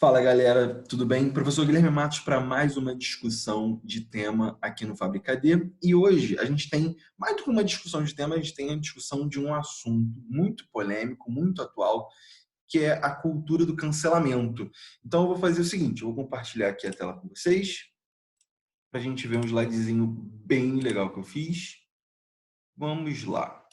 Fala galera, tudo bem? Professor Guilherme Matos para mais uma discussão de tema aqui no FabricaD. E hoje a gente tem, mais do que uma discussão de tema, a gente tem a discussão de um assunto muito polêmico, muito atual, que é a cultura do cancelamento. Então eu vou fazer o seguinte, eu vou compartilhar aqui a tela com vocês, para a gente ver um slidezinho bem legal que eu fiz. Vamos lá.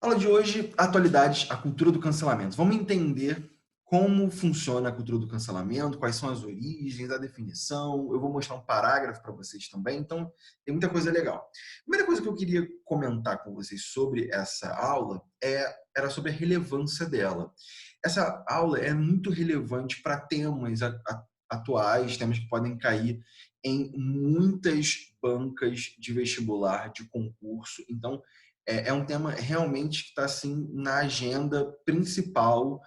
Aula de hoje, atualidades, a cultura do cancelamento. Vamos entender como funciona a cultura do cancelamento, quais são as origens, a definição. Eu vou mostrar um parágrafo para vocês também, então tem muita coisa legal. A primeira coisa que eu queria comentar com vocês sobre essa aula era sobre a relevância dela. Essa aula é muito relevante para temas atuais, temas que podem cair em muitas bancas de vestibular, de concurso. Então, é um tema realmente que está assim, na agenda principal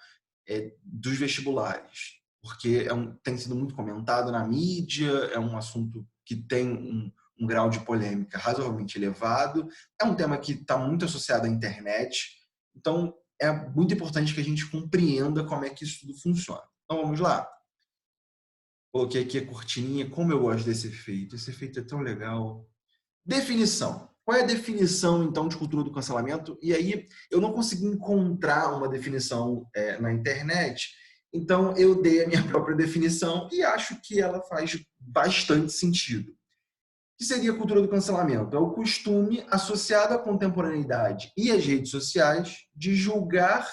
dos vestibulares, porque tem sido muito comentado na mídia, é um assunto que tem um grau de polêmica razoavelmente elevado, é um tema que está muito associado à internet, então é muito importante que a gente compreenda como é que isso tudo funciona. Então vamos lá? Coloquei aqui a cortininha, como eu gosto desse efeito. Esse efeito é tão legal. Definição. Qual é a definição, então, de cultura do cancelamento? E aí, eu não consegui encontrar uma definição na internet, então eu dei a minha própria definição e acho que ela faz bastante sentido. O que seria a cultura do cancelamento? É o costume associado à contemporaneidade e às redes sociais de julgar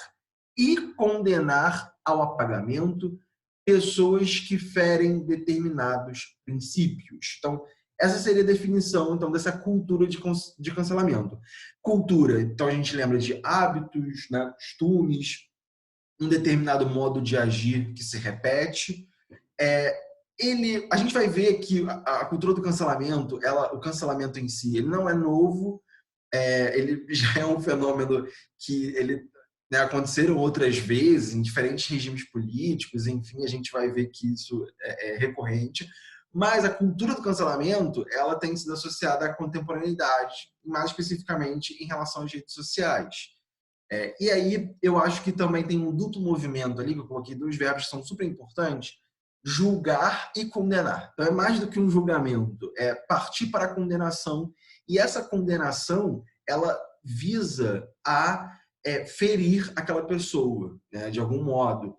e condenar ao apagamento pessoas que ferem determinados princípios. Então, essa seria a definição, então, dessa cultura de cancelamento. Cultura, então a gente lembra de hábitos, né, costumes, um determinado modo de agir que se repete. A gente vai ver que a cultura do cancelamento, o cancelamento em si, ele não é novo, ele já é um fenômeno que né, aconteceram outras vezes em diferentes regimes políticos, enfim, a gente vai ver que isso é recorrente, mas a cultura do cancelamento, ela tem sido associada à contemporaneidade, mais especificamente em relação às redes sociais. E aí eu acho que também tem um duplo movimento ali, que eu coloquei dois verbos que são super importantes, julgar e condenar. Então é mais do que um julgamento, é partir para a condenação, e essa condenação, ela visa ferir aquela pessoa, né, de algum modo,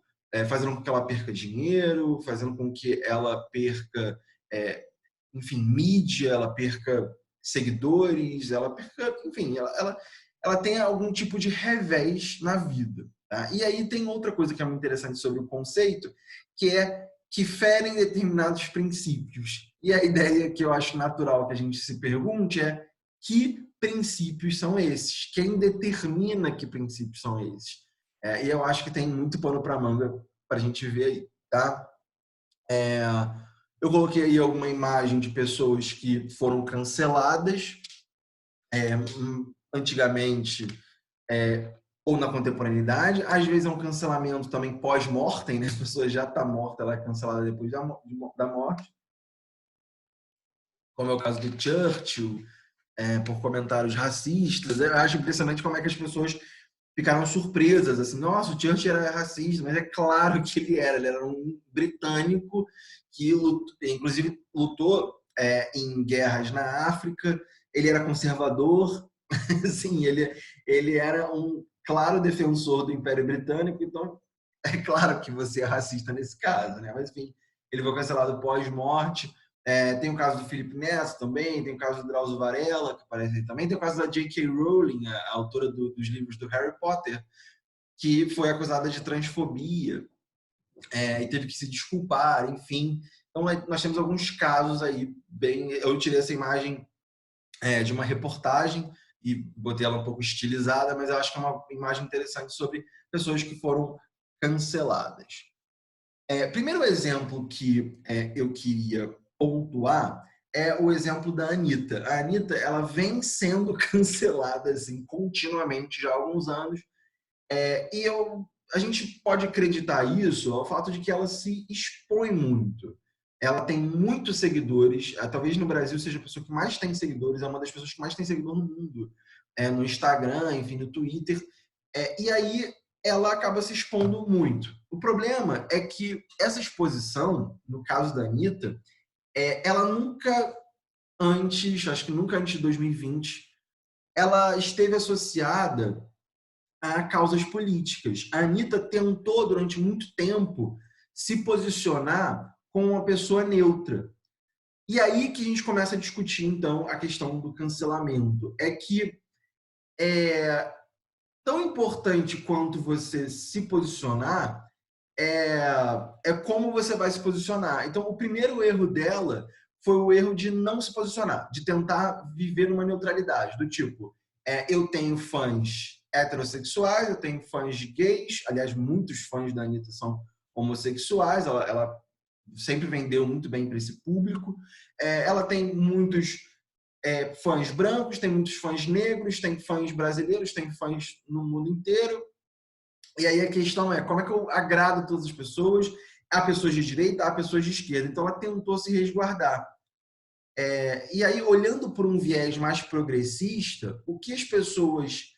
fazendo com que ela perca dinheiro, fazendo com que ela perca, enfim, mídia, ela perca seguidores, ela perca, enfim, ela tem algum tipo de revés na vida. Tá? E aí tem outra coisa que é muito interessante sobre o conceito, que é que ferem determinados princípios. E a ideia que eu acho natural que a gente se pergunte é que princípios são esses? Quem determina que princípios são esses? E eu acho que tem muito pano para manga para a gente ver aí. Tá? Eu coloquei aí alguma imagem de pessoas que foram canceladas antigamente ou na contemporaneidade. Às vezes é um cancelamento também pós-mortem, né? A pessoa já está morta, ela é cancelada depois da morte. Como é o caso do Churchill, por comentários racistas. Eu acho impressionante como é que as pessoas ficaram surpresas, assim, nossa, o Churchill era racista, mas é claro que ele era um britânico que inclusive lutou em guerras na África, ele era conservador, assim, ele era um claro defensor do Império Britânico, então é claro que você é racista nesse caso, né? Mas enfim, ele foi cancelado pós-morte. Tem o caso do Felipe Neto também, tem o caso do Drauzio Varela, que aparece aí também, tem o caso da J.K. Rowling, a autora dos livros do Harry Potter, que foi acusada de transfobia e teve que se desculpar, enfim. Então, nós temos alguns casos aí, eu tirei essa imagem de uma reportagem e botei ela um pouco estilizada, mas eu acho que é uma imagem interessante sobre pessoas que foram canceladas. Primeiro exemplo que eu queria pontuar é o exemplo da Anitta. A Anitta, ela vem sendo cancelada assim, continuamente já há alguns anos, e a gente pode acreditar isso ao fato de que ela se expõe muito. Ela tem muitos seguidores, talvez no Brasil seja a pessoa que mais tem seguidores, é uma das pessoas que mais tem seguidor no mundo, no Instagram, enfim, no Twitter. E aí ela acaba se expondo muito. O problema é que essa exposição, no caso da Anitta, ela nunca antes, acho que nunca antes de 2020, ela esteve associada a causas políticas. A Anitta tentou, durante muito tempo, se posicionar como uma pessoa neutra. E aí que a gente começa a discutir, então, a questão do cancelamento. É que é tão importante quanto você se posicionar, é, é como você vai se posicionar. Então, o primeiro erro dela foi o erro de não se posicionar, de tentar viver numa neutralidade, do tipo, eu tenho fãs heterossexuais, eu tenho fãs de gays, aliás, muitos fãs da Anitta são homossexuais, ela sempre vendeu muito bem para esse público, ela tem muitos fãs brancos, tem muitos fãs negros, tem fãs brasileiros, tem fãs no mundo inteiro. E aí a questão é como é que eu agrado todas as pessoas, há pessoas de direita, há pessoas de esquerda. Então ela tentou se resguardar. E aí, olhando por um viés mais progressista, o que as pessoas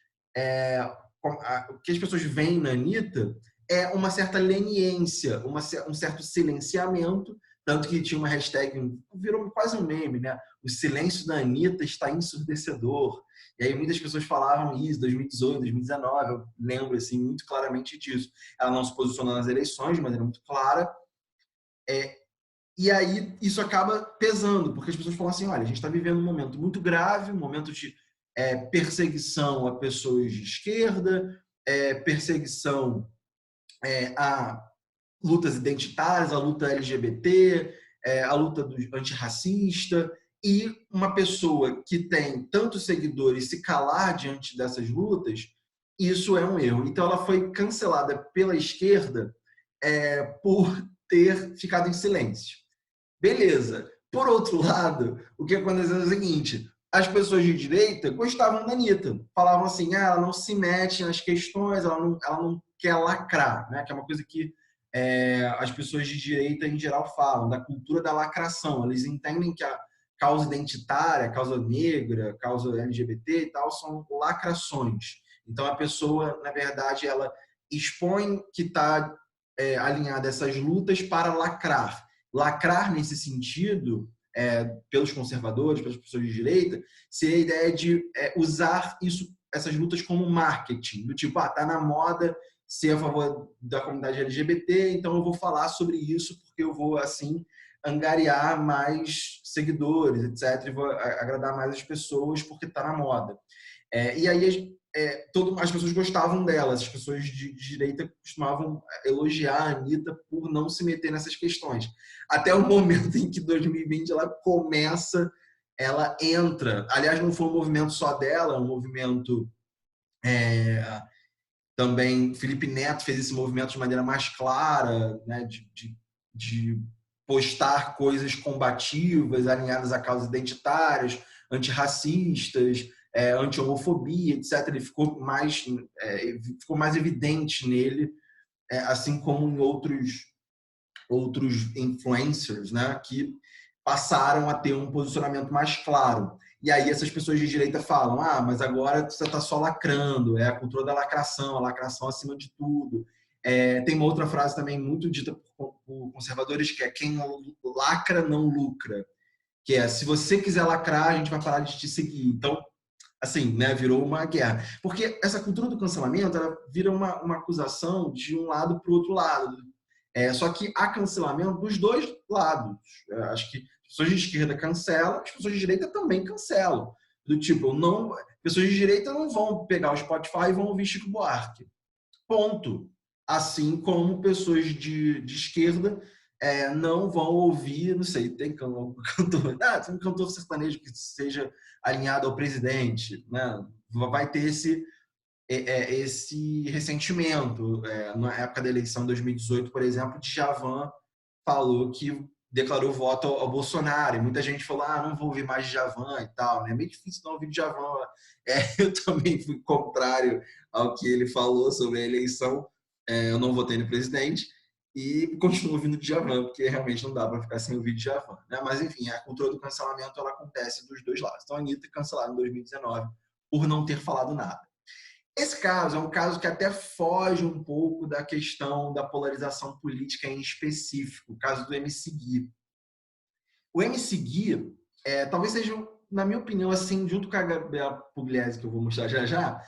veem na Anitta é uma certa leniência, um certo silenciamento, tanto que tinha uma hashtag, virou quase um meme, né? O silêncio da Anitta está ensurdecedor. E aí muitas pessoas falavam isso, 2018, 2019, eu lembro assim, muito claramente disso. Ela não se posicionou nas eleições de maneira muito clara, e aí isso acaba pesando, porque as pessoas falam assim, olha, a gente está vivendo um momento muito grave, um momento de perseguição a pessoas de esquerda, perseguição a lutas identitárias, a luta LGBT, a luta do antirracista, e uma pessoa que tem tantos seguidores se calar diante dessas lutas, isso é um erro. Então ela foi cancelada pela esquerda por ter ficado em silêncio. Beleza. Por outro lado, o que aconteceu é o seguinte: as pessoas de direita gostavam da Anitta. Falavam assim, ela não se mete nas questões, ela não quer lacrar, né? Que é uma coisa que as pessoas de direita em geral falam, da cultura da lacração. Eles entendem que a causa identitária, a causa negra, a causa LGBT e tal, são lacrações. Então a pessoa, na verdade, ela expõe que está alinhada a essas lutas para lacrar. Lacrar nesse sentido, pelos conservadores, pelas pessoas de direita, seria a ideia de usar essas lutas como marketing, do tipo, tá na moda ser a favor da comunidade LGBT, então eu vou falar sobre isso porque eu vou, assim, angariar mais seguidores, etc., e vou agradar mais as pessoas porque está na moda. E aí as pessoas gostavam dela, as pessoas de direita costumavam elogiar a Anitta por não se meter nessas questões. Até o momento em que 2020 ela entra. Aliás, não foi um movimento só dela, é um movimento também. Felipe Neto fez esse movimento de maneira mais clara, né, de postar coisas combativas, alinhadas a causas identitárias, antirracistas, anti-homofobia, etc. Ele ficou mais evidente nele, assim como em outros influencers, né, que passaram a ter um posicionamento mais claro. E aí essas pessoas de direita falam, mas agora você está só lacrando, é a cultura da lacração, a lacração acima de tudo. Tem uma outra frase também muito dita por conservadores, que é quem lacra não lucra, que é, se você quiser lacrar, a gente vai parar de te seguir. Então, assim, né, virou uma guerra. Porque essa cultura do cancelamento, ela vira uma acusação de um lado para o outro lado. Só que há cancelamento dos dois lados. Acho que as pessoas de esquerda cancelam, as pessoas de direita também cancelam. Do tipo, não, pessoas de direita não vão pegar o Spotify e vão ouvir Chico Buarque. Ponto. Assim como pessoas de esquerda não vão ouvir, não sei, tem cantor, tem um cantor sertanejo que seja alinhado ao presidente, né? Vai ter esse ressentimento. Na época da eleição de 2018, por exemplo, Djavan falou que declarou voto ao Bolsonaro, e muita gente falou, não vou ouvir mais Djavan e tal, né? É meio difícil não ouvir Djavan. Eu também fui contrário ao que ele falou sobre a eleição, eu não votei no presidente, e continuo ouvindo Djavan, porque realmente não dá para ficar sem ouvir Djavan, né? Mas enfim, a cultura do cancelamento, ela acontece dos dois lados. Então a Anitta cancelada em 2019 por não ter falado nada. Esse caso é um caso que até foge um pouco da questão da polarização política em específico, o caso do MC Gui. O MC Gui, talvez seja, na minha opinião, assim, junto com a Gabriela Pugliese, que eu vou mostrar já já,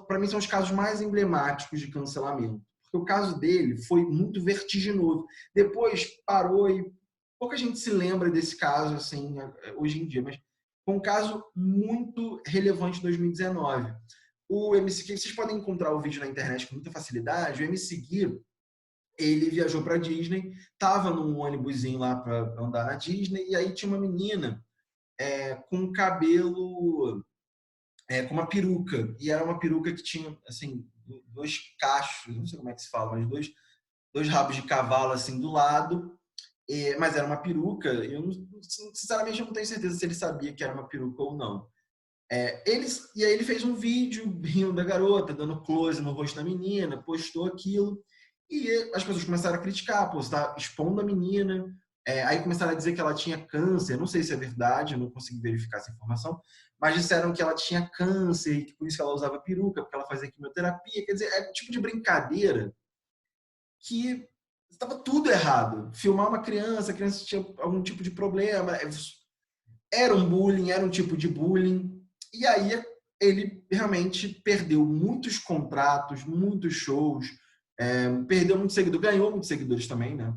para mim são os casos mais emblemáticos de cancelamento. Porque o caso dele foi muito vertiginoso. Depois parou e pouca gente se lembra desse caso, assim, hoje em dia, mas foi um caso muito relevante em 2019. O MC Gui, vocês podem encontrar o vídeo na internet com muita facilidade. O MC Gui, ele viajou para Disney, estava num ônibusinho lá para andar na Disney, e aí tinha uma menina com cabelo, com uma peruca, e era uma peruca que tinha, assim, dois cachos, não sei como é que se fala, mas dois rabos de cavalo, assim, do lado, mas era uma peruca, sinceramente eu não tenho certeza se ele sabia que era uma peruca ou não. E aí ele fez um vídeo rindo da garota, dando close no rosto da menina, postou aquilo, e as pessoas começaram a criticar, pô, você tá expondo a menina, aí começaram a dizer que ela tinha câncer, não sei se é verdade, eu não consegui verificar essa informação, mas disseram que ela tinha câncer e que por isso que ela usava peruca, porque ela fazia quimioterapia, quer dizer, é um tipo de brincadeira que estava tudo errado. Filmar uma criança, a criança tinha algum tipo de problema, era um bullying, era um tipo de bullying. E aí ele realmente perdeu muitos contratos, muitos shows, perdeu muito seguidor, ganhou muitos seguidores também, né?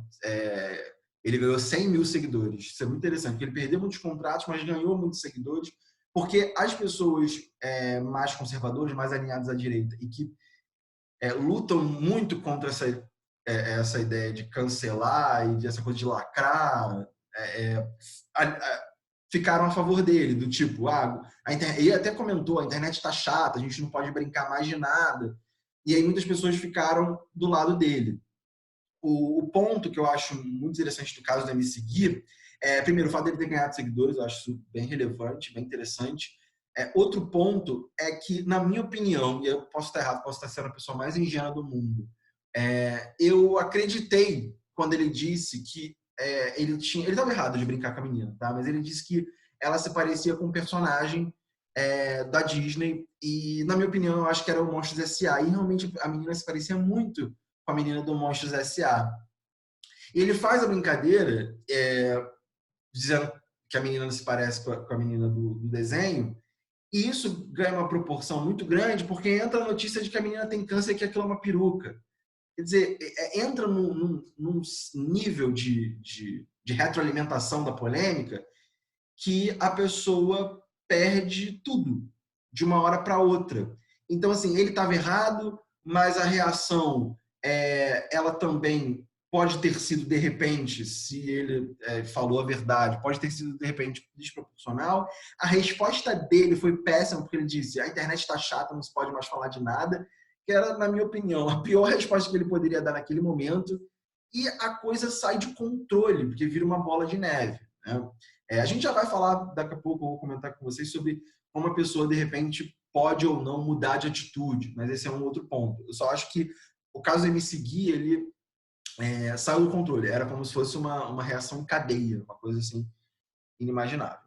Ele ganhou 100 mil seguidores. Isso é muito interessante, porque ele perdeu muitos contratos, mas ganhou muitos seguidores, porque as pessoas mais conservadoras, mais alinhadas à direita e que lutam muito contra essa ideia de cancelar e essa coisa de lacrar, ficaram a favor dele, do tipo, ele até comentou, a internet está chata, a gente não pode brincar mais de nada. E aí muitas pessoas ficaram do lado dele. O ponto que eu acho muito interessante do caso do MC Gui primeiro, o fato dele ter ganhado seguidores, eu acho isso bem relevante, bem interessante. Outro ponto é que, na minha opinião, e eu posso estar errado, posso estar sendo a pessoa mais ingênua do mundo, eu acreditei quando ele disse que ele estava errado de brincar com a menina, tá? Mas ele disse que ela se parecia com um personagem da Disney e, na minha opinião, eu acho que era o Monstros S.A. E realmente a menina se parecia muito com a menina do Monstros S.A. E ele faz a brincadeira dizendo que a menina se parece com a menina do desenho, e isso ganha uma proporção muito grande porque entra a notícia de que a menina tem câncer e que aquilo é uma peruca. Quer dizer, entra num nível de retroalimentação da polêmica que a pessoa perde tudo de uma hora para outra. Então, assim, ele estava errado, mas a reação, ela também pode ter sido, de repente, se ele falou a verdade, pode ter sido, de repente, desproporcional. A resposta dele foi péssima, porque ele disse, a internet está chata, não se pode mais falar de nada, que era, na minha opinião, a pior resposta que ele poderia dar naquele momento, e a coisa sai de controle, porque vira uma bola de neve, né? A gente já vai falar daqui a pouco, eu vou comentar com vocês sobre como a pessoa, de repente, pode ou não mudar de atitude, mas esse é um outro ponto. Eu só acho que o caso do MC Gui, ele saiu do controle, era como se fosse uma reação em cadeia, uma coisa assim inimaginável.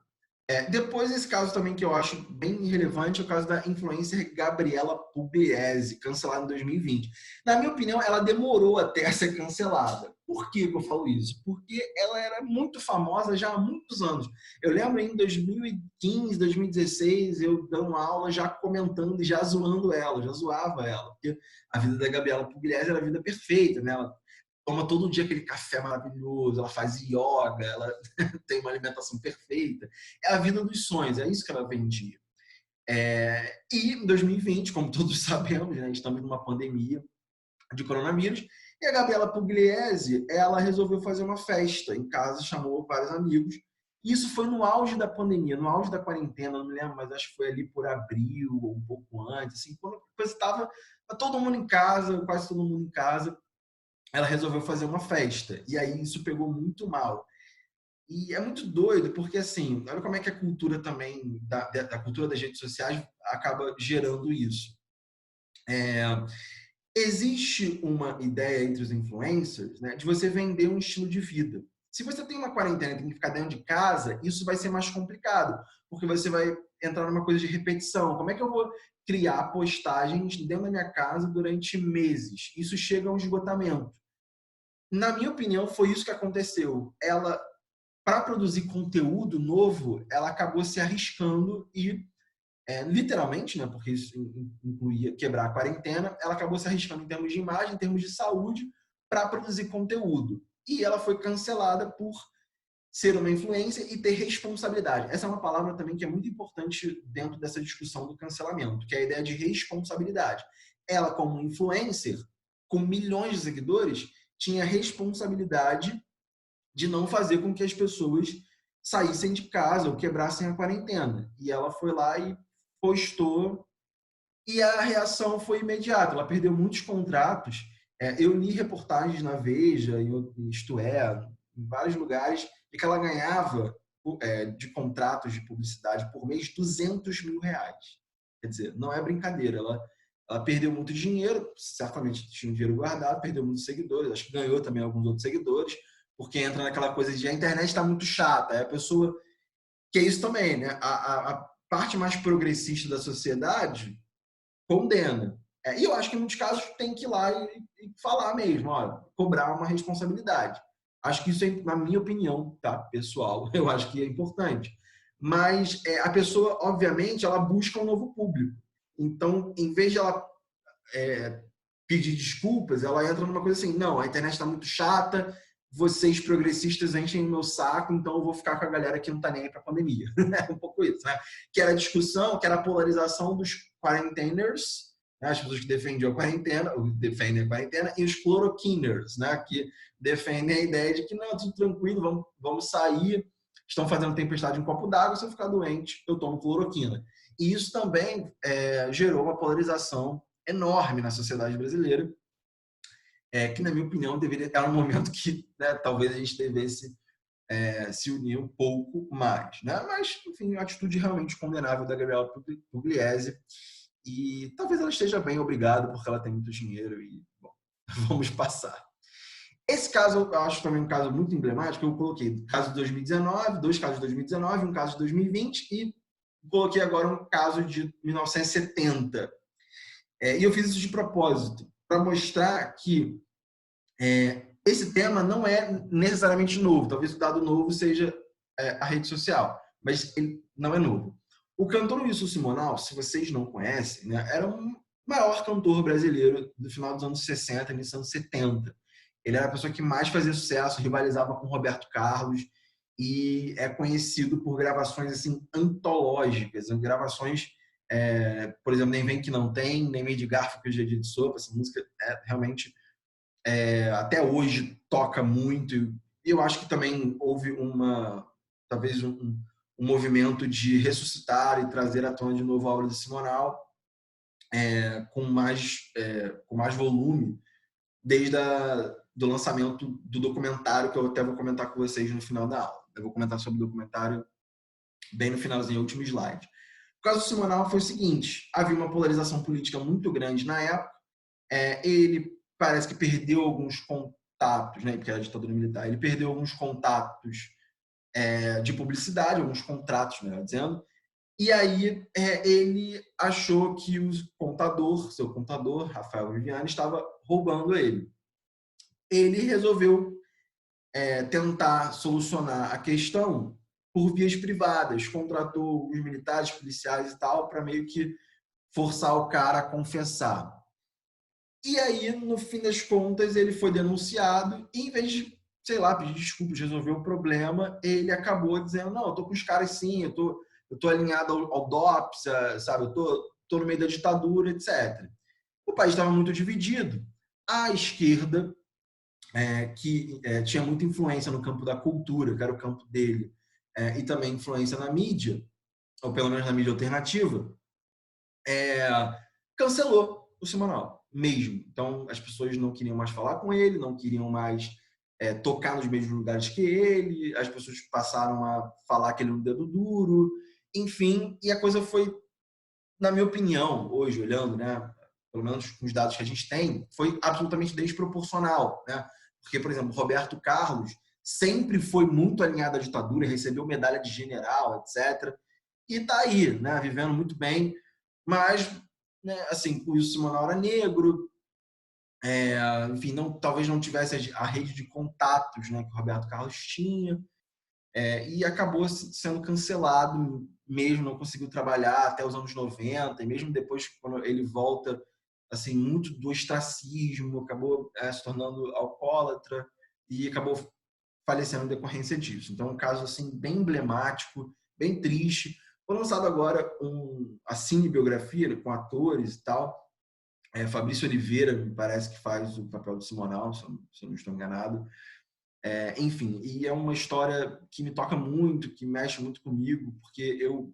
Depois, esse caso também que eu acho bem relevante é o caso da influencer Gabriela Pugliese, cancelada em 2020. Na minha opinião, ela demorou até a ser cancelada. Por que eu falo isso? Porque ela era muito famosa já há muitos anos. Eu lembro em 2015, 2016, eu dando aula já comentando e já zoando ela, já zoava ela. Porque a vida da Gabriela Pugliese era a vida perfeita, né? Ela toma todo dia aquele café maravilhoso, ela faz yoga, ela tem uma alimentação perfeita. É a vida dos sonhos, é isso que ela vendia. E em 2020, como todos sabemos, né, estamos numa pandemia de coronavírus, e a Gabriela Pugliese, ela resolveu fazer uma festa em casa, chamou vários amigos. Isso foi no auge da pandemia, no auge da quarentena, não me lembro, mas acho que foi ali por abril ou um pouco antes, assim, quando a coisa estava todo mundo em casa, quase todo mundo em casa, ela resolveu fazer uma festa. E aí isso pegou muito mal. E é muito doido, porque assim, olha como é que a cultura também, da cultura das redes sociais, acaba gerando isso. Existe uma ideia entre os influencers, né, de você vender um estilo de vida. Se você tem uma quarentena e tem que ficar dentro de casa, isso vai ser mais complicado, porque você vai entrar numa coisa de repetição. Como é que eu vou criar postagens dentro da minha casa durante meses? Isso chega a um esgotamento. Na minha opinião, foi isso que aconteceu. Ela, para produzir conteúdo novo, ela acabou se arriscando e, literalmente, né, porque isso incluía quebrar a quarentena, ela acabou se arriscando em termos de imagem, em termos de saúde, para produzir conteúdo. E ela foi cancelada por ser uma influência e ter responsabilidade. Essa é uma palavra também que é muito importante dentro dessa discussão do cancelamento, que é a ideia de responsabilidade. Ela, como influencer, com milhões de seguidores, tinha responsabilidade de não fazer com que as pessoas saíssem de casa ou quebrassem a quarentena. E ela foi lá e postou, e a reação foi imediata. Ela perdeu muitos contratos. Eu li reportagens na Veja, Isto É, em vários lugares, e que ela ganhava de contratos de publicidade por mês R$ 200 mil. Quer dizer, não é brincadeira. Ela perdeu muito dinheiro, certamente tinha um dinheiro guardado, perdeu muitos seguidores, acho que ganhou também alguns outros seguidores, porque entra naquela coisa de a internet está muito chata. Aí a pessoa, que é isso também, né? A parte mais progressista da sociedade condena. E eu acho que em muitos casos tem que ir lá e falar mesmo, ó, cobrar uma responsabilidade. Acho que isso é, na minha opinião, tá, pessoal, eu acho que é importante. Mas a pessoa, obviamente, ela busca um novo público. Então, em vez de ela pedir desculpas, ela entra numa coisa assim, não, a internet está muito chata, vocês progressistas enchem o meu saco, então eu vou ficar com a galera que não está nem aí para a pandemia. É um pouco isso, né? Que era a discussão, que era a polarização dos quarenteners, né? As pessoas que defendem a quarentena, e os cloroquiners, né? Que defendem a ideia de que não, tudo tranquilo, vamos sair, estão fazendo tempestade em um copo d'água, se eu ficar doente, eu tomo cloroquina. E isso também gerou uma polarização enorme na sociedade brasileira, que, na minha opinião, era um momento que, né, talvez a gente devesse se unir um pouco mais. Né? Mas, enfim, uma atitude realmente condenável da Gabriela Pugliese. E talvez ela esteja bem, obrigado, porque ela tem muito dinheiro e, bom, vamos passar. Esse caso eu acho também um caso muito emblemático. Eu coloquei caso de 2019, dois casos de 2019, um caso de 2020 e coloquei agora um caso de 1970. E eu fiz isso de propósito, para mostrar que esse tema não é necessariamente novo. Talvez o dado novo seja a rede social, mas ele não é novo. O cantor Wilson Simonal, se vocês não conhecem, né, era o maior cantor brasileiro do final dos anos 60 e início dos anos 70. Ele era a pessoa que mais fazia sucesso, rivalizava com Roberto Carlos e é conhecido por gravações assim antológicas, gravações, por exemplo, Nem Vem Que Não Tem, Nem Meio de Garfo Que Hoje é Dia de Sopa. Essa música realmente até hoje toca muito, e eu acho que também houve talvez um movimento de ressuscitar e trazer à tona de novo a obra de Simonal com mais volume desde do lançamento do documentário, que eu até vou comentar com vocês no final da aula. Eu vou comentar sobre o documentário bem no finalzinho, último slide. O caso do Simonal foi o seguinte: havia uma polarização política muito grande na época. Ele parece que perdeu alguns contatos, né, porque era ditadura militar. Ele perdeu alguns contatos de publicidade, alguns contratos, melhor dizendo. E aí ele achou que seu contador, Rafael Viviani, estava roubando ele. Ele resolveu tentar solucionar a questão por vias privadas, contratou os militares, policiais e tal, para meio que forçar o cara a confessar. E aí, no fim das contas, ele foi denunciado e, em vez de, sei lá, pedir desculpas, resolver o problema, ele acabou dizendo, não, eu tô com os caras sim, eu tô alinhado ao DOPS, sabe, eu tô no meio da ditadura, etc. O país estava muito dividido. A esquerda, que tinha muita influência no campo da cultura, que era o campo dele, e também influência na mídia, ou pelo menos na mídia alternativa, cancelou o Simonal mesmo. Então, as pessoas não queriam mais falar com ele, não queriam mais tocar nos mesmos lugares que ele, as pessoas passaram a falar que ele era um dedo duro, enfim, e a coisa foi, na minha opinião, hoje, olhando, né, pelo menos com os dados que a gente tem, foi absolutamente desproporcional, né? Porque, por exemplo, Roberto Carlos sempre foi muito alinhado à ditadura, recebeu medalha de general, etc. E está aí, né, vivendo muito bem, mas, né, assim, o Wilson Simonal era negro, enfim, talvez não tivesse a rede de contatos, né, que o Roberto Carlos tinha, e acabou sendo cancelado mesmo, não conseguiu trabalhar até os anos 90, e mesmo depois, quando ele volta, assim, muito do ostracismo, acabou se tornando alcoólatra e acabou falecendo em decorrência disso. Então, um caso assim, bem emblemático, bem triste. Foi lançado agora a cinebiografia, né, com atores e tal. Fabrício Oliveira, me parece que faz o papel do Simonal, se eu não estou enganado. Enfim, e é uma história que me toca muito, que mexe muito comigo, porque eu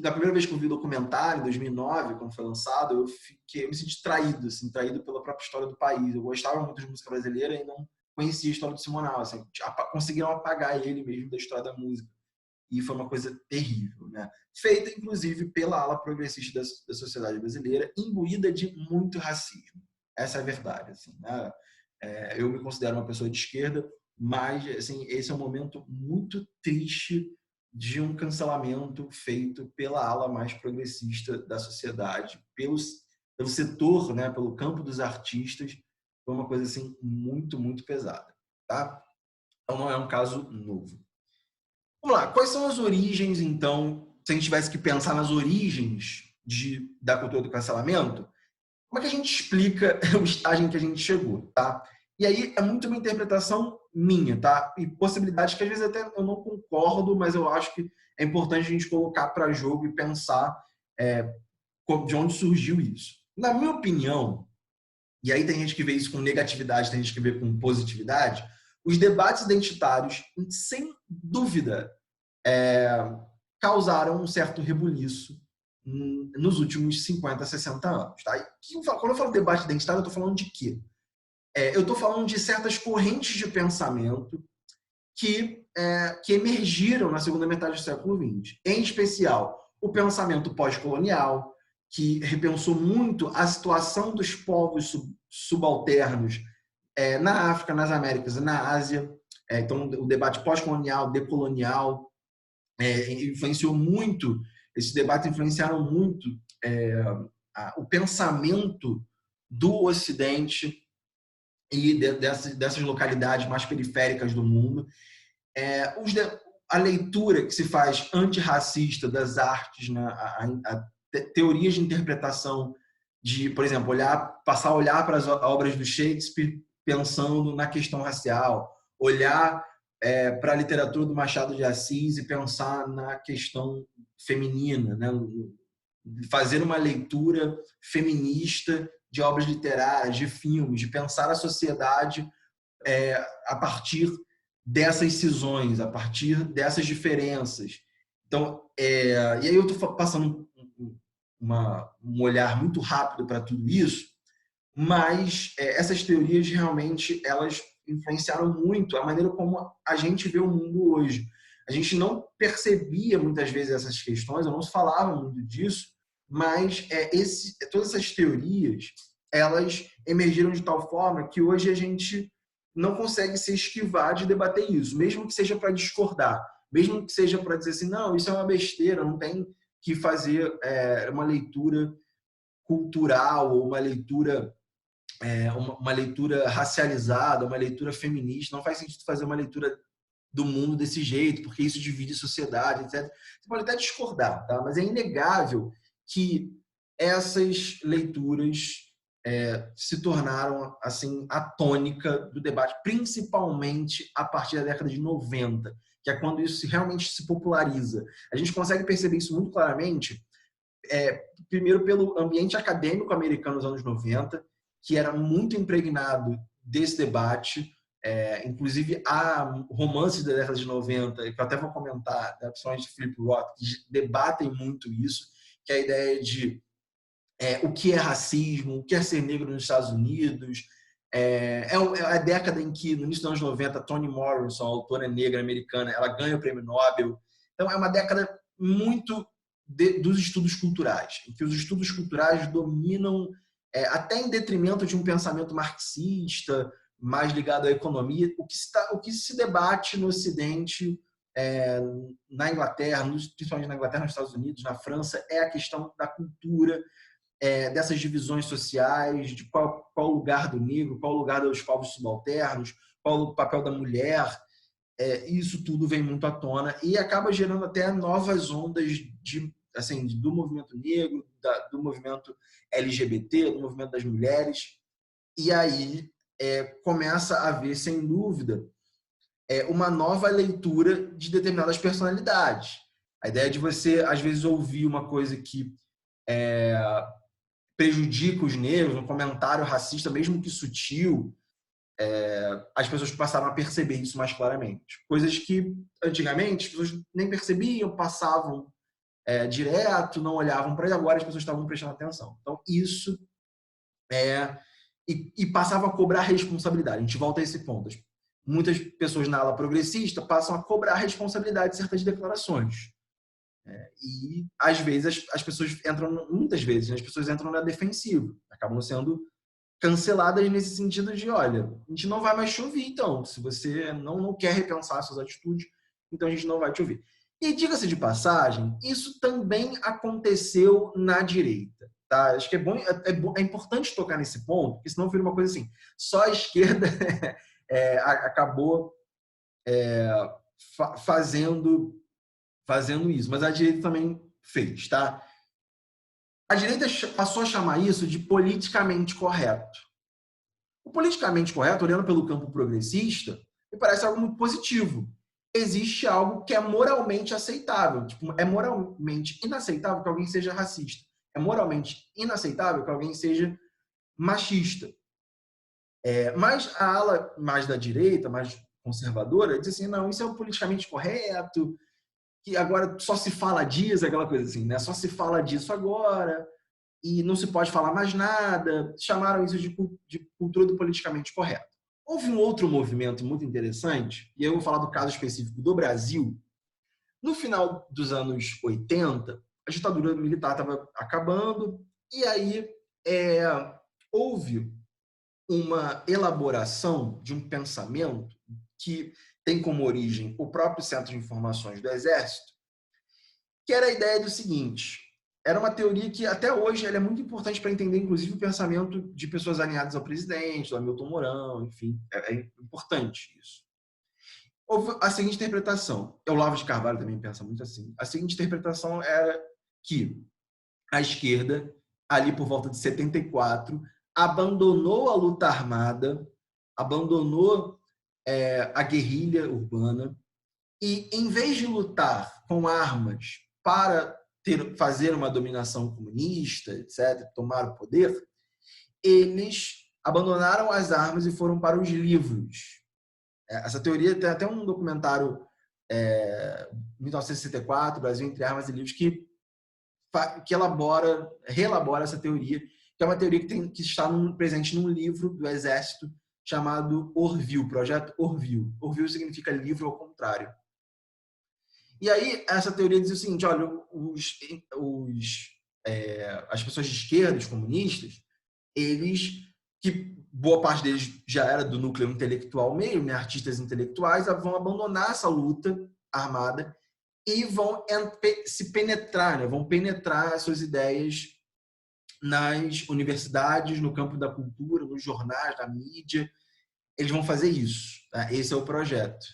da primeira vez que eu vi o documentário, em 2009, quando foi lançado, eu me senti traído, assim, traído pela própria história do país. Eu gostava muito de música brasileira e não conhecia a história do Simonal. Assim, conseguiram apagar ele mesmo da história da música. E foi uma coisa terrível, né? Feita, inclusive, pela ala progressista da sociedade brasileira, imbuída de muito racismo. Essa é a verdade, assim, né? Eu me considero uma pessoa de esquerda, mas, assim, esse é um momento muito triste de um cancelamento feito pela ala mais progressista da sociedade, pelo setor, né, pelo campo dos artistas. Foi uma coisa assim muito, muito pesada, tá? Então não é um caso novo. Vamos lá, quais são as origens, então, se a gente tivesse que pensar nas origens da cultura do cancelamento, como é que a gente explica o estágio em que a gente chegou, tá? E aí é muito uma interpretação minha, tá? E possibilidades que às vezes até eu não concordo, mas eu acho que é importante a gente colocar para jogo e pensar de onde surgiu isso. Na minha opinião, e aí tem gente que vê isso com negatividade, tem gente que vê com positividade, os debates identitários, sem dúvida, causaram um certo rebuliço nos últimos 50, 60 anos. Tá? Quando eu falo debate identitário, eu estou falando de quê? Eu estou falando de certas correntes de pensamento que emergiram na segunda metade do século XX. Em especial, o pensamento pós-colonial, que repensou muito a situação dos povos subalternos na África, nas Américas e na Ásia. Então, o debate pós-colonial, decolonial, influenciou muito, esses debates influenciaram muito o pensamento do Ocidente e dessas localidades mais periféricas do mundo. A leitura que se faz antirracista das artes, né, a teorias de interpretação de, por exemplo, passar a olhar para as obras do Shakespeare pensando na questão racial, olhar para a literatura do Machado de Assis e pensar na questão feminina, né? Fazer uma leitura feminista de obras literárias, de filmes, de pensar a sociedade a partir dessas cisões, a partir dessas diferenças. Então, e aí eu estou passando um olhar muito rápido para tudo isso, mas essas teorias realmente elas influenciaram muito a maneira como a gente vê o mundo hoje. A gente não percebia muitas vezes essas questões, não se falava muito disso, mas todas essas teorias elas emergiram de tal forma que hoje a gente não consegue se esquivar de debater isso, mesmo que seja para discordar, mesmo que seja para dizer assim, não, isso é uma besteira, não tem que fazer uma leitura cultural ou uma leitura racializada, uma leitura feminista. Não faz sentido fazer uma leitura do mundo desse jeito, porque isso divide a sociedade, etc. Você pode até discordar, tá? Mas é inegável que essas leituras se tornaram assim a tônica do debate, principalmente a partir da década de 90, que é quando isso realmente se populariza. A gente consegue perceber isso muito claramente, primeiro pelo ambiente acadêmico americano nos anos 90, que era muito impregnado desse debate. Inclusive, há romances da década de 90, que eu até vou comentar, né, principalmente de Philip Roth, que debatem muito isso, que é a ideia de o que é racismo, o que é ser negro nos Estados Unidos. É a década em que, no início dos anos 90, Toni Morrison, a autora negra americana, ela ganha o prêmio Nobel. Então, é uma década muito dos estudos culturais, em que os estudos culturais dominam, até em detrimento de um pensamento marxista, mais ligado à economia. O que se debate no Ocidente, na Inglaterra, principalmente na Inglaterra, nos Estados Unidos, na França, é a questão da cultura, dessas divisões sociais, de qual o lugar do negro, qual o lugar dos povos subalternos, qual o papel da mulher. Isso tudo vem muito à tona e acaba gerando até novas ondas assim, do movimento negro, do movimento LGBT, do movimento das mulheres. E aí começa a haver, sem dúvida, uma nova leitura de determinadas personalidades. A ideia de você, às vezes, ouvir uma coisa que prejudica os negros, um comentário racista, mesmo que sutil, as pessoas passaram a perceber isso mais claramente. Coisas que, antigamente, as pessoas nem percebiam, passavam direto, não olhavam para ele, agora as pessoas estavam prestando atenção. Então, isso e passava a cobrar responsabilidade. A gente volta a esse ponto. Muitas pessoas na ala progressista passam a cobrar responsabilidade de certas declarações. E, às vezes, as pessoas entram, muitas vezes, as pessoas entram na defensiva, acabam sendo canceladas nesse sentido de, olha, a gente não vai mais te ouvir, então. Se você não quer repensar suas atitudes, então a gente não vai te ouvir. E, diga-se de passagem, isso também aconteceu na direita. Tá? Acho que é importante tocar nesse ponto, porque senão vira uma coisa assim, só a esquerda acabou fazendo isso, mas a direita também fez. Tá? A direita passou a chamar isso de politicamente correto. O politicamente correto, olhando pelo campo progressista, me parece algo muito positivo. Existe algo que é moralmente aceitável. Tipo, é moralmente inaceitável que alguém seja racista. É moralmente inaceitável que alguém seja machista. Mas a ala mais da direita, mais conservadora, diz assim, não, isso é o politicamente correto, que agora só se fala disso, aquela coisa assim, né? Só se fala disso agora e não se pode falar mais nada. Chamaram isso de cultura do politicamente correto. Houve um outro movimento muito interessante, e eu vou falar do caso específico do Brasil. No final dos anos 80, a ditadura militar estava acabando, e aí houve uma elaboração de um pensamento que tem como origem o próprio Centro de Informações do Exército, que era a ideia do seguinte: era uma teoria que até hoje ela é muito importante para entender, inclusive, o pensamento de pessoas alinhadas ao presidente, do Hamilton Mourão, enfim, é importante isso. Houve a seguinte interpretação, o Olavo de Carvalho também pensa muito assim, a seguinte interpretação era que a esquerda, ali por volta de 74, abandonou a luta armada, abandonou a guerrilha urbana e, em vez de lutar com armas para fazer uma dominação comunista, etc., tomar o poder, eles abandonaram as armas e foram para os livros. Essa teoria tem até um documentário, 1964, Brasil entre Armas e Livros, que reelabora essa teoria, que é uma teoria que está presente num livro do Exército chamado Orville, Projeto Orville. Orville significa livro ao contrário. E aí, essa teoria diz o seguinte, olha, as pessoas de esquerda, os comunistas, que boa parte deles já era do núcleo intelectual mesmo, né, artistas intelectuais, vão abandonar essa luta armada e vão se penetrar, né, vão penetrar as suas ideias nas universidades, no campo da cultura, nos jornais, na mídia. Eles vão fazer isso. Tá? Esse é o projeto.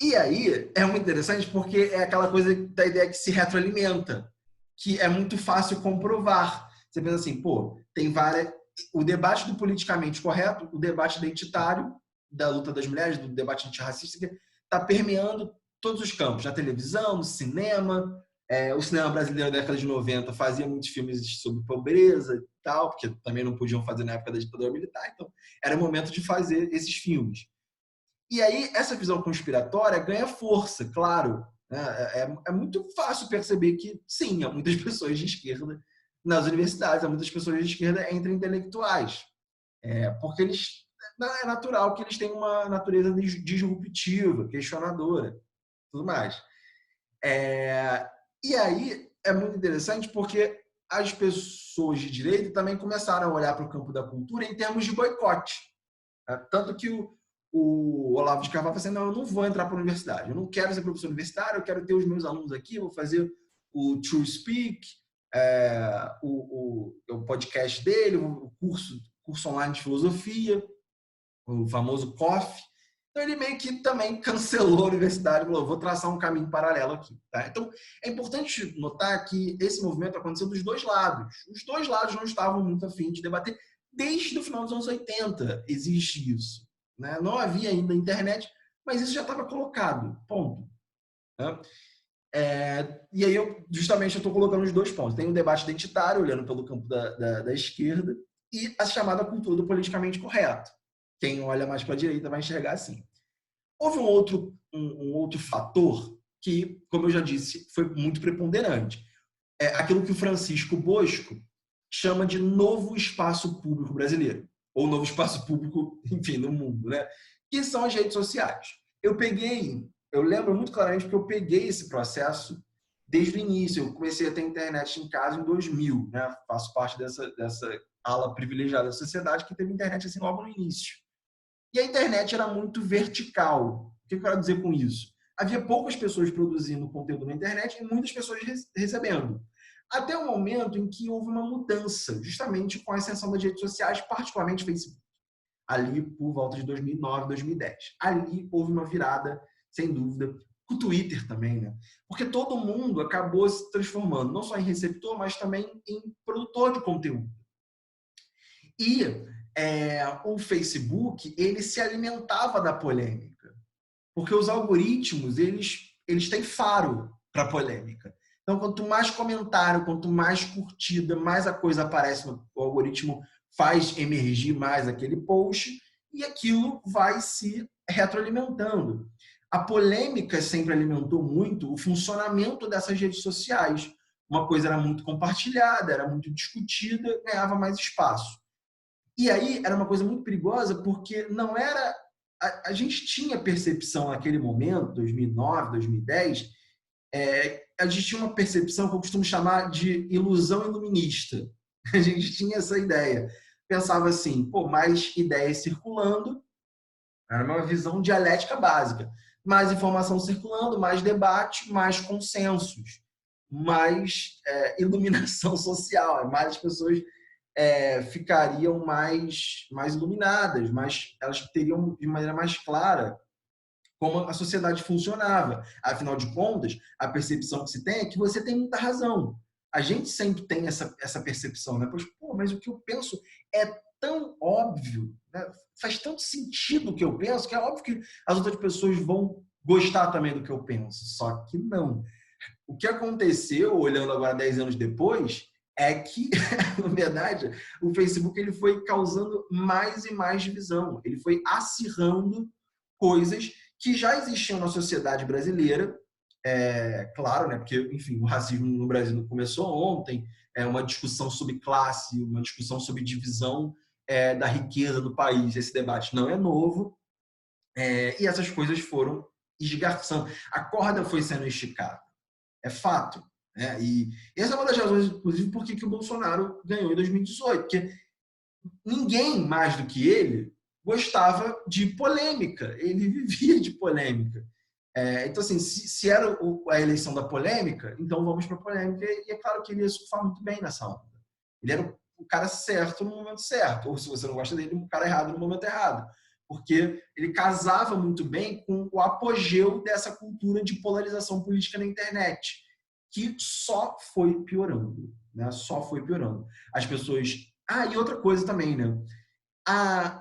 E aí, é muito interessante porque é aquela coisa da ideia que se retroalimenta, que é muito fácil comprovar. Você pensa assim, tem várias... O debate do politicamente correto, o debate identitário, da luta das mulheres, do debate antirracista, está permeando todos os campos, na televisão, no cinema. O cinema brasileiro da década de 90 fazia muitos filmes sobre pobreza e tal, porque também não podiam fazer na época da ditadura militar, então era o momento de fazer esses filmes. E aí, essa visão conspiratória ganha força, claro. É muito fácil perceber que, sim, há muitas pessoas de esquerda nas universidades, há muitas pessoas de esquerda entre intelectuais. Porque é natural que eles tenham uma natureza disruptiva, questionadora, tudo mais. E aí, é muito interessante porque as pessoas de direita também começaram a olhar para o campo da cultura em termos de boicote. Tanto que o Olavo de Carvalho falou assim, não, eu não vou entrar para a universidade, eu não quero ser professor universitário, eu quero ter os meus alunos aqui, vou fazer o True Speak, o podcast dele, o curso online de filosofia, o famoso COF. Então ele meio que também cancelou a universidade e falou, vou traçar um caminho paralelo aqui. Tá? Então é importante notar que esse movimento aconteceu dos dois lados. Os dois lados não estavam muito afim de debater. Desde o final dos anos 80 existe isso. Né? Não havia ainda internet, mas isso já estava colocado. Ponto. Né? E aí, justamente, eu estou colocando os dois pontos. Tem um debate identitário, olhando pelo campo da esquerda, e a chamada cultura do politicamente correto. Quem olha mais para a direita vai enxergar assim. Houve um outro fator que, como eu já disse, foi muito preponderante. É aquilo que o Francisco Bosco chama de novo espaço público brasileiro, ou novo espaço público, enfim, no mundo, né? Que são as redes sociais. Eu lembro muito claramente porque eu peguei esse processo desde o início. Eu comecei a ter internet em casa em 2000, né? Faço parte dessa ala privilegiada da sociedade que teve internet assim logo no início. E a internet era muito vertical. O que eu quero dizer com isso? Havia poucas pessoas produzindo conteúdo na internet e muitas pessoas recebendo. Até o momento em que houve uma mudança, justamente com a ascensão das redes sociais, particularmente Facebook. Ali por volta de 2009, 2010. Ali houve uma virada, sem dúvida. O Twitter também, né? Porque todo mundo acabou se transformando, não só em receptor, mas também em produtor de conteúdo. E o Facebook, ele se alimentava da polêmica, porque os algoritmos, eles têm faro para polêmica. Então, quanto mais comentário, quanto mais curtida, mais a coisa aparece, o algoritmo faz emergir mais aquele post e aquilo vai se retroalimentando. A polêmica sempre alimentou muito o funcionamento dessas redes sociais. Uma coisa era muito compartilhada, era muito discutida, ganhava mais espaço. E aí era uma coisa muito perigosa, porque não era... A gente tinha percepção naquele momento, 2009, 2010, a gente tinha uma percepção que eu costumo chamar de ilusão iluminista. A gente tinha essa ideia. Pensava assim, pô, mais ideias circulando, era uma visão dialética básica. Mais informação circulando, mais debate, mais consensos, mais iluminação social, mais as pessoas ficariam mais iluminadas, mas elas teriam de maneira mais clara como a sociedade funcionava. Afinal de contas, a percepção que se tem é que você tem muita razão. A gente sempre tem essa percepção, né? Pô, mas o que eu penso é tão óbvio, né? Faz tanto sentido o que eu penso, que é óbvio que as outras pessoas vão gostar também do que eu penso. Só que não. O que aconteceu, olhando agora 10 anos depois, é que, na verdade, o Facebook ele foi causando mais e mais divisão. Ele foi acirrando coisas que já existiam na sociedade brasileira, claro, né? Porque, enfim, o racismo no Brasil não começou ontem, uma discussão sobre classe, uma discussão sobre divisão da riqueza do país. Esse debate não é novo, e essas coisas foram esgarçando. A corda foi sendo esticada. É fato. Né? E essa é uma das razões, inclusive, por que o Bolsonaro ganhou em 2018. Porque ninguém mais do que ele gostava de polêmica. Ele vivia de polêmica. Então, assim, se era a eleição da polêmica, então vamos para a polêmica. E é claro que ele ia surfar muito bem nessa onda. Ele era o cara certo no momento certo. Ou, se você não gosta dele, o cara errado no momento errado. Porque ele casava muito bem com o apogeu dessa cultura de polarização política na internet, que só foi piorando, né? Só foi piorando. As pessoas... e outra coisa também, né?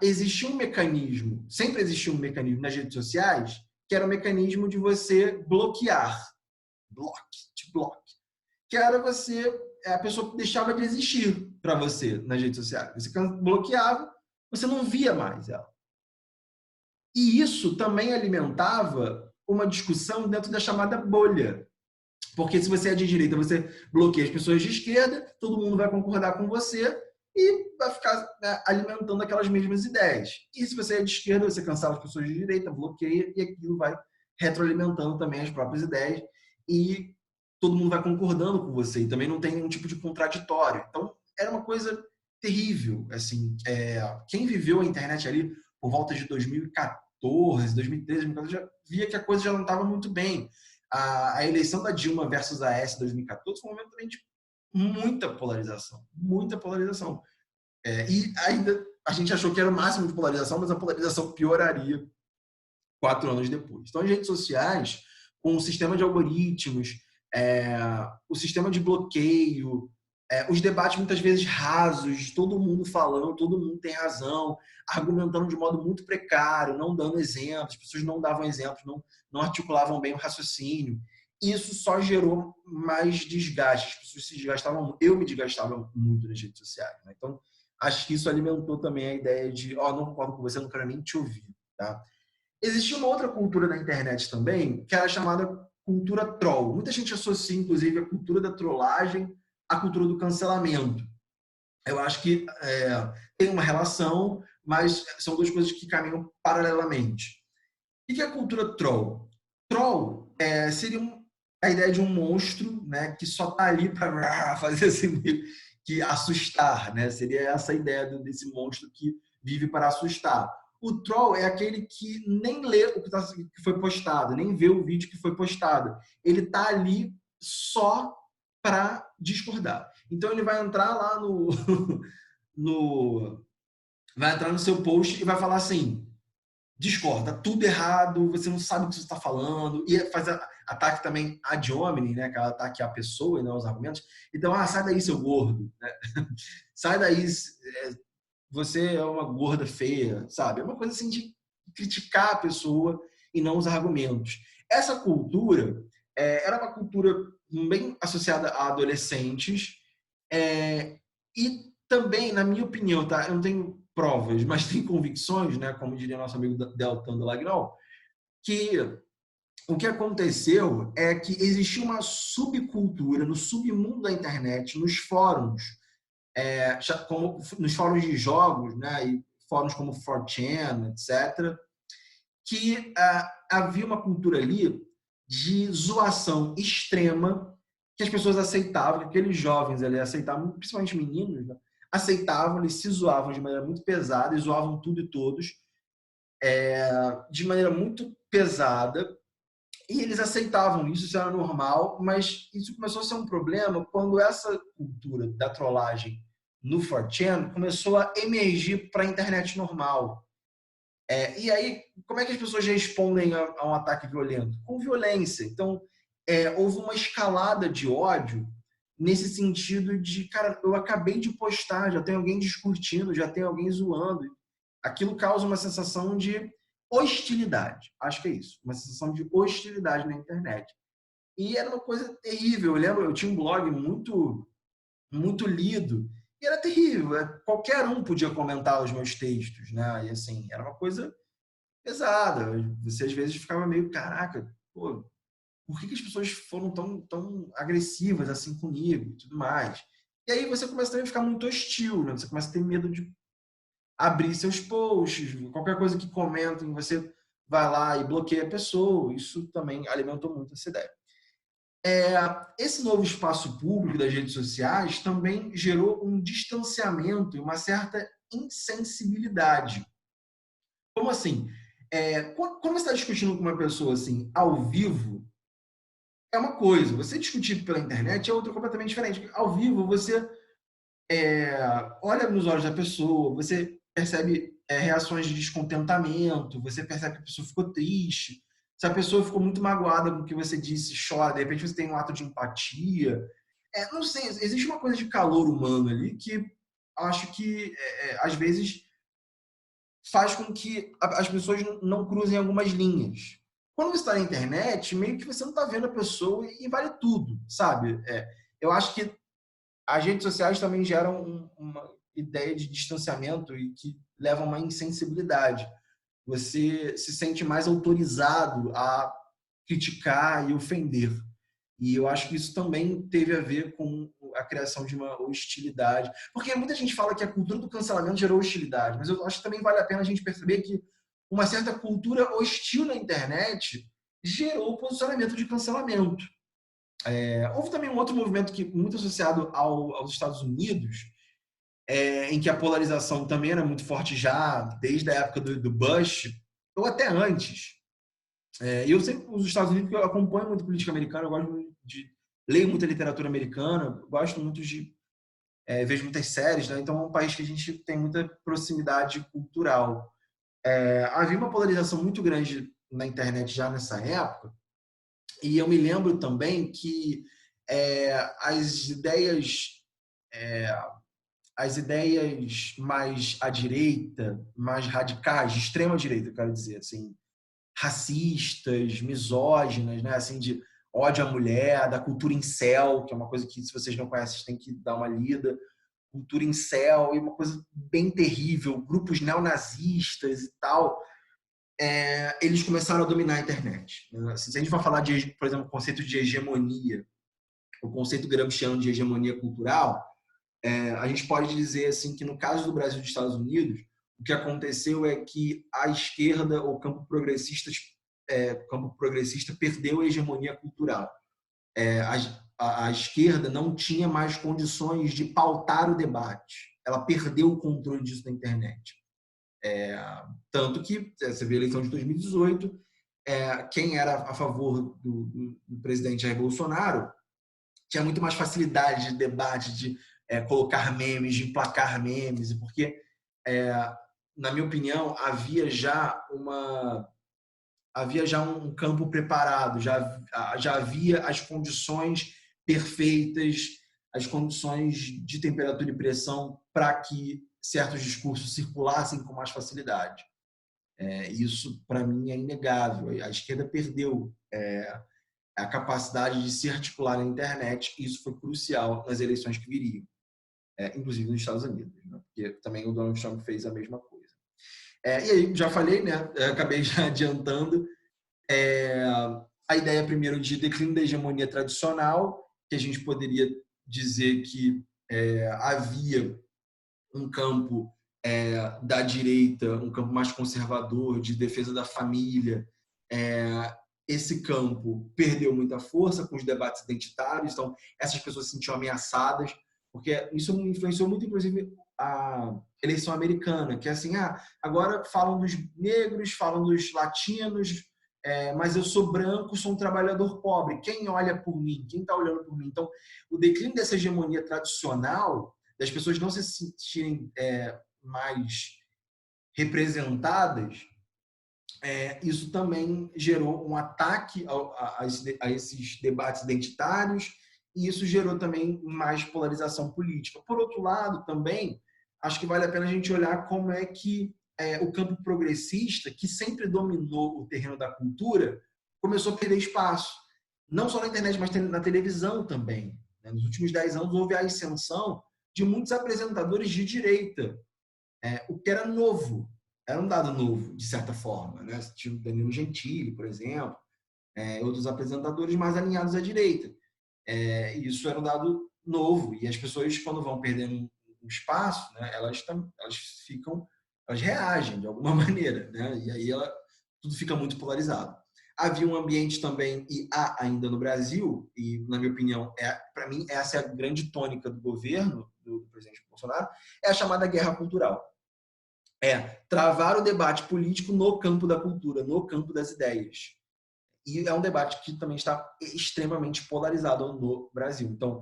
Existia um mecanismo, sempre existiu um mecanismo nas redes sociais, que era o mecanismo de você bloquear. Block. Que era a pessoa deixava de existir para você nas redes sociais. Você bloqueava, você não via mais ela. E isso também alimentava uma discussão dentro da chamada bolha. Porque se você é de direita, você bloqueia as pessoas de esquerda, todo mundo vai concordar com você e vai ficar alimentando aquelas mesmas ideias. E se você é de esquerda, você cancela as pessoas de direita, bloqueia, e aquilo vai retroalimentando também as próprias ideias e todo mundo vai concordando com você e também não tem nenhum tipo de contraditório. Então, era uma coisa terrível. Assim, quem viveu a internet ali por volta de 2014, 2013, 2014, já via que a coisa já não estava muito bem. A eleição da Dilma versus a Aécio 2014 foi um momento também de muita polarização, muita polarização. E ainda a gente achou que era o máximo de polarização, mas a polarização pioraria 4 anos depois. Então, as redes sociais, com o sistema de algoritmos, o sistema de bloqueio, os debates muitas vezes rasos, todo mundo falando, todo mundo tem razão, argumentando de modo muito precário, não dando exemplos, as pessoas não davam exemplos, não articulavam bem o raciocínio. Isso só gerou mais desgaste, as pessoas se desgastavam, eu me desgastava muito nas redes sociais. Né? Então, acho que isso alimentou também a ideia de, não concordo com você, não quero nem te ouvir. Tá? Existia uma outra cultura na internet também, que era chamada cultura troll. Muita gente associa, inclusive, a cultura da trollagem à cultura do cancelamento. Eu acho que tem uma relação, mas são duas coisas que caminham paralelamente. O que é a cultura troll? Troll seria a ideia de um monstro, né, que só está ali para fazer assim, que assustar. Né? Seria essa a ideia desse monstro que vive para assustar. O troll é aquele que nem lê o que foi postado, nem vê o vídeo que foi postado. Ele está ali só para discordar. Então ele vai entrar lá vai entrar no seu post e vai falar assim: discorda, tudo errado, você não sabe o que você está falando, e faz ataque também ad hominem, né? Que é ataque à pessoa e não aos argumentos. Então, sai daí, seu gordo, né? Sai daí, você é uma gorda feia, sabe? É uma coisa assim de criticar a pessoa e não os argumentos. Essa cultura era uma cultura bem associada a adolescentes e também, na minha opinião, tá? Eu não tenho provas, mas tenho convicções, né? Como diria nosso amigo Deltan Dallagnol, que o que aconteceu é que existia uma subcultura no submundo da internet, nos fóruns, como nos fóruns de jogos, né, e fóruns como 4chan, etc., que havia uma cultura ali de zoação extrema que as pessoas aceitavam, que aqueles jovens ali aceitavam, principalmente meninos, né, aceitavam, eles se zoavam de maneira muito pesada e zoavam tudo e todos de maneira muito pesada, e eles aceitavam isso era normal, mas isso começou a ser um problema quando essa cultura da trollagem no 4chan começou a emergir para a internet normal. E aí, como é que as pessoas respondem a um ataque violento? Com violência. Então, houve uma escalada de ódio nesse sentido de, cara, eu acabei de postar, já tem alguém discutindo, já tem alguém zoando. Aquilo causa uma sensação de hostilidade. Acho que é isso. Uma sensação de hostilidade na internet. E era uma coisa terrível. Eu lembro, eu tinha um blog muito, muito lido. E era terrível. Qualquer um podia comentar os meus textos, né? E assim, era uma coisa pesada. Você às vezes ficava meio, caraca, pô, por que as pessoas foram tão agressivas assim comigo e tudo mais? E aí você começa também a ficar muito hostil, né? Você começa a ter medo de abrir seus posts, qualquer coisa que comentem, você vai lá e bloqueia a pessoa. Isso também alimentou muito essa ideia. Esse novo espaço público das redes sociais também gerou um distanciamento e uma certa insensibilidade. Como assim? Quando você está discutindo com uma pessoa assim, ao vivo, é uma coisa. Você discutir pela internet é outra completamente diferente. Ao vivo, você olha nos olhos da pessoa, você percebe reações de descontentamento, você percebe que a pessoa ficou triste. Se a pessoa ficou muito magoada com o que você disse, chora, de repente você tem um ato de empatia. Não sei, existe uma coisa de calor humano ali que acho que, às vezes, faz com que as pessoas não cruzem algumas linhas. Quando você está na internet, meio que você não está vendo a pessoa e vale tudo, sabe? Eu acho que as redes sociais também geram uma ideia de distanciamento e que leva a uma insensibilidade. Você se sente mais autorizado a criticar e ofender. E eu acho que isso também teve a ver com a criação de uma hostilidade. Porque muita gente fala que a cultura do cancelamento gerou hostilidade, mas eu acho que também vale a pena a gente perceber que uma certa cultura hostil na internet gerou o posicionamento de cancelamento. Houve também um outro movimento que muito associado aos Estados Unidos, em que a polarização também era muito forte já, desde a época do Bush, ou até antes. E eu sempre, os Estados Unidos, eu acompanho muito política americana, eu gosto muito de leio muita literatura americana, gosto muito de vejo muitas séries, né? Então é um país que a gente tem muita proximidade cultural. Havia uma polarização muito grande na internet já nessa época, e eu me lembro também que as ideias as ideias mais à direita, mais radicais, de extrema direita, eu quero dizer, assim, racistas, misóginas, né, assim, de ódio à mulher, da cultura incel, que é uma coisa que, se vocês não conhecem, vocês têm que dar uma lida. Cultura incel, e uma coisa bem terrível, grupos neonazistas e tal, eles começaram a dominar a internet. Se a gente for falar de, por exemplo, o conceito de hegemonia, o conceito gramsciano de hegemonia cultural, a gente pode dizer assim que no caso do Brasil e dos Estados Unidos, o que aconteceu é que a esquerda, o campo progressista perdeu a hegemonia cultural. A esquerda não tinha mais condições de pautar o debate. Ela perdeu o controle disso na internet. Tanto que, você vê a eleição de 2018, quem era a favor do presidente Jair Bolsonaro tinha muito mais facilidade de debate, de colocar memes, de emplacar memes, porque, na minha opinião, havia já um campo preparado, já havia as condições perfeitas, as condições de temperatura e pressão para que certos discursos circulassem com mais facilidade. Isso, para mim, é inegável. A esquerda perdeu a capacidade de se articular na internet, e isso foi crucial nas eleições que viriam, inclusive nos Estados Unidos, né? Porque também o Donald Trump fez a mesma coisa. E aí, já falei, né? Acabei já adiantando, a ideia primeiro de declínio da hegemonia tradicional, que a gente poderia dizer que havia um campo da direita, um campo mais conservador, de defesa da família. Esse campo perdeu muita força com os debates identitários, então essas pessoas se sentiam ameaçadas, porque isso influenciou muito, inclusive, a eleição americana, que é assim, agora falam dos negros, falam dos latinos, mas eu sou branco, sou um trabalhador pobre. Quem olha por mim? Quem está olhando por mim? Então, o declínio dessa hegemonia tradicional, das pessoas não se sentirem mais representadas, isso também gerou um ataque a esses debates identitários, e isso gerou também mais polarização política. Por outro lado, também, acho que vale a pena a gente olhar como é que o campo progressista, que sempre dominou o terreno da cultura, começou a perder espaço. Não só na internet, mas na televisão também. Nos últimos 10 anos houve a ascensão de muitos apresentadores de direita, o que era novo, era um dado novo, de certa forma, né? Tinha o Danilo Gentili, por exemplo, outros apresentadores mais alinhados à direita. Isso era um dado novo, e as pessoas, quando vão perdendo um espaço, né, elas reagem de alguma maneira, né? E aí tudo fica muito polarizado. Havia um ambiente também, e há ainda no Brasil, e na minha opinião, para mim, essa é a grande tônica do governo do presidente Bolsonaro, é a chamada guerra cultural. Travar o debate político no campo da cultura, no campo das ideias. E é um debate que também está extremamente polarizado no Brasil. Então,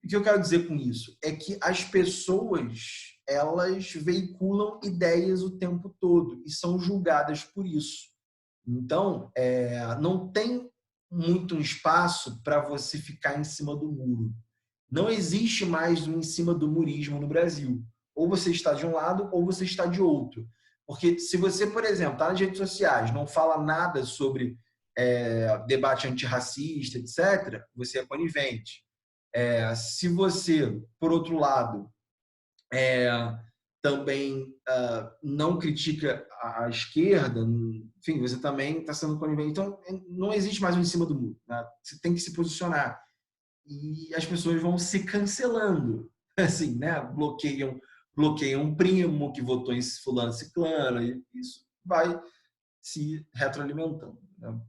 o que eu quero dizer com isso? É que as pessoas, elas veiculam ideias o tempo todo e são julgadas por isso. Então, não tem muito um espaço para você ficar em cima do muro. Não existe mais um em cima do murismo no Brasil. Ou você está de um lado ou você está de outro. Porque se você, por exemplo, está nas redes sociais, não fala nada sobre debate antirracista, etc., você é conivente. Se você, por outro lado, também não critica a esquerda, enfim, você também está sendo conivente. Então, não existe mais um em cima do muro, né? Você tem que se posicionar. E as pessoas vão se cancelando, assim, né? Bloqueiam um primo que votou em fulano ciclano, e isso vai se retroalimentando, né?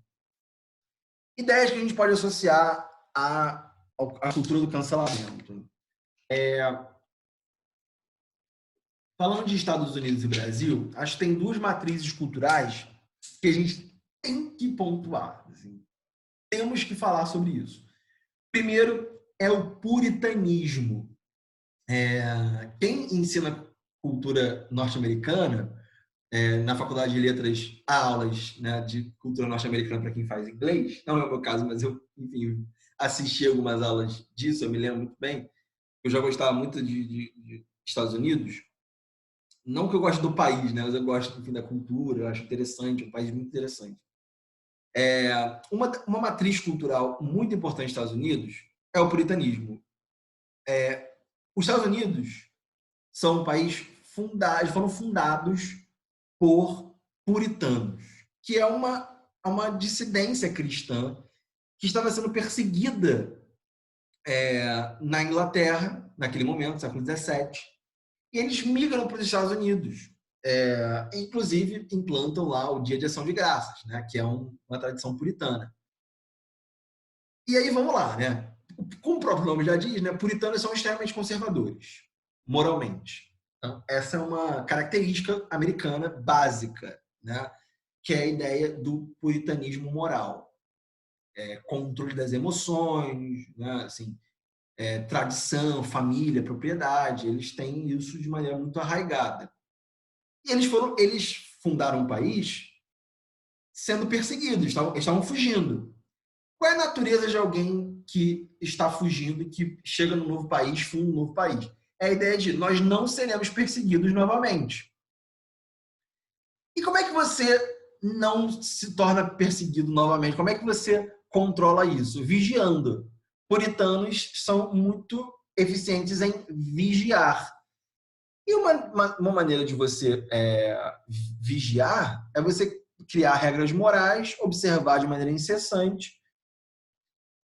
Ideias que a gente pode associar à cultura do cancelamento. falando de Estados Unidos e Brasil, acho que tem duas matrizes culturais que a gente tem que pontuar. Assim. Temos que falar sobre isso. Primeiro é o puritanismo. Quem ensina cultura norte-americana, na faculdade de letras, há aulas, né, de cultura norte-americana para quem faz inglês. Não é o meu caso, mas eu, enfim, assisti algumas aulas disso, eu me lembro muito bem. Eu já gostava muito de Estados Unidos. Não que eu goste do país, né, mas eu gosto, enfim, da cultura, eu acho interessante, é um país muito interessante. Uma matriz cultural muito importante dos Estados Unidos é o puritanismo. Os Estados Unidos são um país foram fundados por puritanos, que é uma dissidência cristã que estava sendo perseguida na Inglaterra, naquele momento, século XVII, e eles migram para os Estados Unidos. Inclusive, implantam lá o Dia de Ação de Graças, né, que é uma tradição puritana. E aí, vamos lá, né? Como o próprio nome já diz, né, puritanos são extremamente conservadores, moralmente. Então, essa é uma característica americana básica, né? Que é a ideia do puritanismo moral. Controle das emoções, né? Assim, tradição, família, propriedade, eles têm isso de maneira muito arraigada. E eles fundaram um país sendo perseguidos, estavam fugindo. Qual é a natureza de alguém que está fugindo e que chega num novo país, funda um novo país? É a ideia de nós não seremos perseguidos novamente. E como é que você não se torna perseguido novamente? Como é que você controla isso? Vigiando. Puritanos são muito eficientes em vigiar. E uma maneira de você vigiar é você criar regras morais, observar de maneira incessante.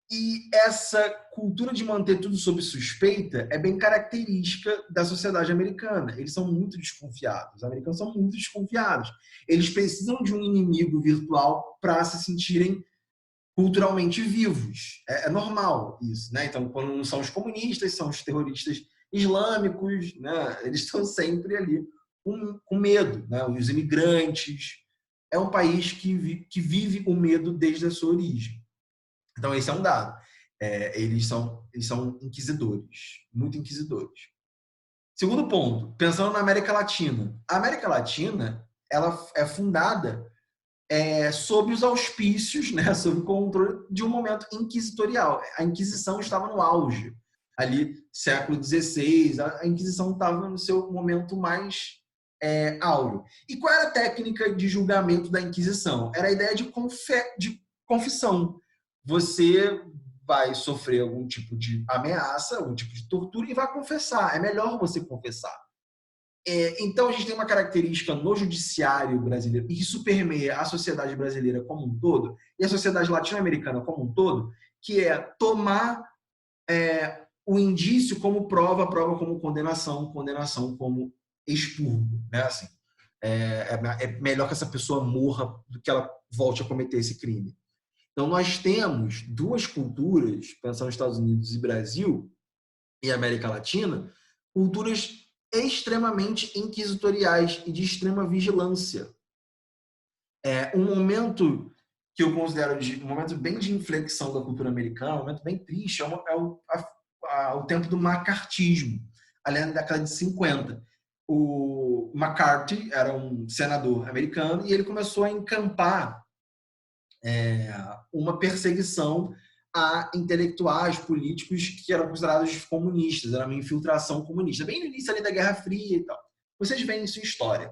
E essa cultura de manter tudo sob suspeita é bem característica da sociedade americana. Eles são muito desconfiados. Os americanos são muito desconfiados. Eles precisam de um inimigo virtual para se sentirem culturalmente vivos. É normal isso, né? Então, quando não são os comunistas, são os terroristas islâmicos, né? Eles estão sempre ali com medo, né? Os imigrantes. É um país que vive o medo desde a sua origem. Então, esse é um dado. Eles são inquisidores, muito inquisidores. Segundo ponto, pensando na América Latina. A América Latina ela é fundada sob os auspícios, né, sob o controle de um momento inquisitorial. A Inquisição estava no auge. Ali, século XVI, a Inquisição estava no seu momento mais áureo. E qual era a técnica de julgamento da Inquisição? Era a ideia de confissão. Você vai sofrer algum tipo de ameaça, algum tipo de tortura e vai confessar. É melhor você confessar. Então, a gente tem uma característica no judiciário brasileiro, e isso permeia a sociedade brasileira como um todo, e a sociedade latino-americana como um todo, que é tomar o indício como prova, a prova como condenação, condenação como expurgo. Né? Assim, é melhor que essa pessoa morra do que ela volte a cometer esse crime. Então, nós temos duas culturas, pensando nos Estados Unidos e Brasil, e América Latina, culturas extremamente inquisitoriais e de extrema vigilância. Um momento que eu considero um momento bem de inflexão da cultura americana, um momento bem triste, o tempo do macartismo, ali na década de 50. O McCarthy era um senador americano e ele começou a encampar uma perseguição a intelectuais, políticos que eram considerados comunistas, era uma infiltração comunista, bem no início ali da Guerra Fria e tal. Vocês veem isso em história.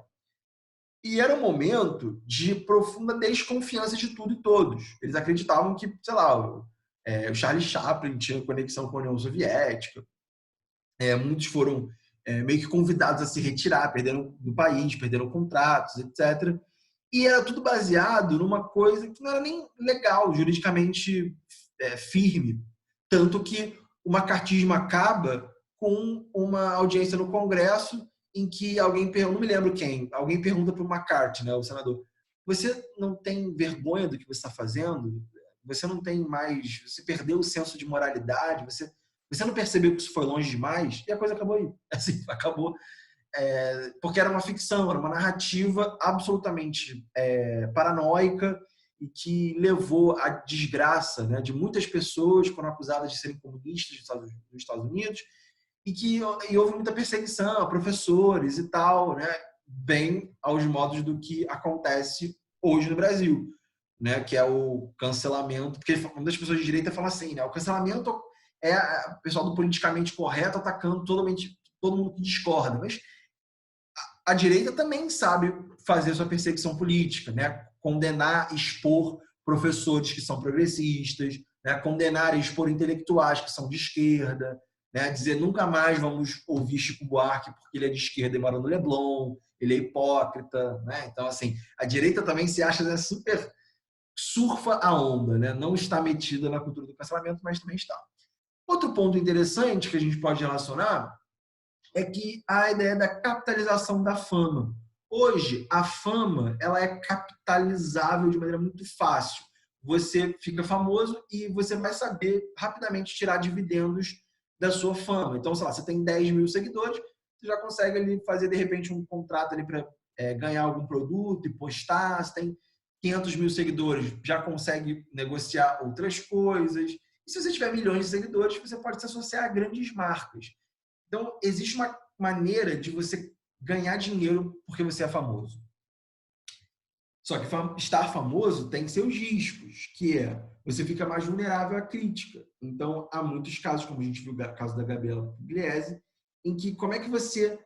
E era um momento de profunda desconfiança de tudo e todos. Eles acreditavam que, sei lá, o Charlie Chaplin tinha conexão com a União Soviética. Muitos foram meio que convidados a se retirar, perderam do país, perderam contratos, etc. E era tudo baseado numa coisa que não era nem legal, juridicamente firme. Tanto que o macartismo acaba com uma audiência no Congresso em que alguém pergunta, não me lembro quem, alguém pergunta para o McCarthy, né, o senador, você não tem vergonha do que você está fazendo? Você não tem mais, você perdeu o senso de moralidade, você não percebeu que isso foi longe demais? E a coisa acabou aí. Assim, acabou porque era uma ficção, era uma narrativa absolutamente paranoica e que levou à desgraça, né, de muitas pessoas que foram acusadas de serem comunistas dos Estados Unidos e houve muita perseguição a professores e tal, né, bem aos modos do que acontece hoje no Brasil, né, que é o cancelamento, porque muitas pessoas de direita falam assim, né, o cancelamento é o pessoal do politicamente correto atacando todo mundo que discorda, mas a direita também sabe fazer sua perseguição política, né? Condenar, expor professores que são progressistas, né? Condenar e expor intelectuais que são de esquerda, né? Dizer nunca mais vamos ouvir Chico Buarque porque ele é de esquerda e mora no Leblon, ele é hipócrita, né? Então, assim, a direita também se acha, né, super surfa a onda, né? Não está metida na cultura do cancelamento, mas também está. Outro ponto interessante que a gente pode relacionar é que a ideia da capitalização da fama. Hoje, a fama ela é capitalizável de maneira muito fácil. Você fica famoso e você vai saber rapidamente tirar dividendos da sua fama. Então, sei lá, você tem 10 mil seguidores, você já consegue ali fazer, de repente, um contrato ali para ganhar algum produto e postar. Você tem 500 mil seguidores, já consegue negociar outras coisas. E se você tiver milhões de seguidores, você pode se associar a grandes marcas. Então, existe uma maneira de você ganhar dinheiro porque você é famoso. Só que estar famoso tem seus riscos, que é você fica mais vulnerável à crítica. Então, há muitos casos, como a gente viu o caso da Gabriela Pugliese, em que como é que você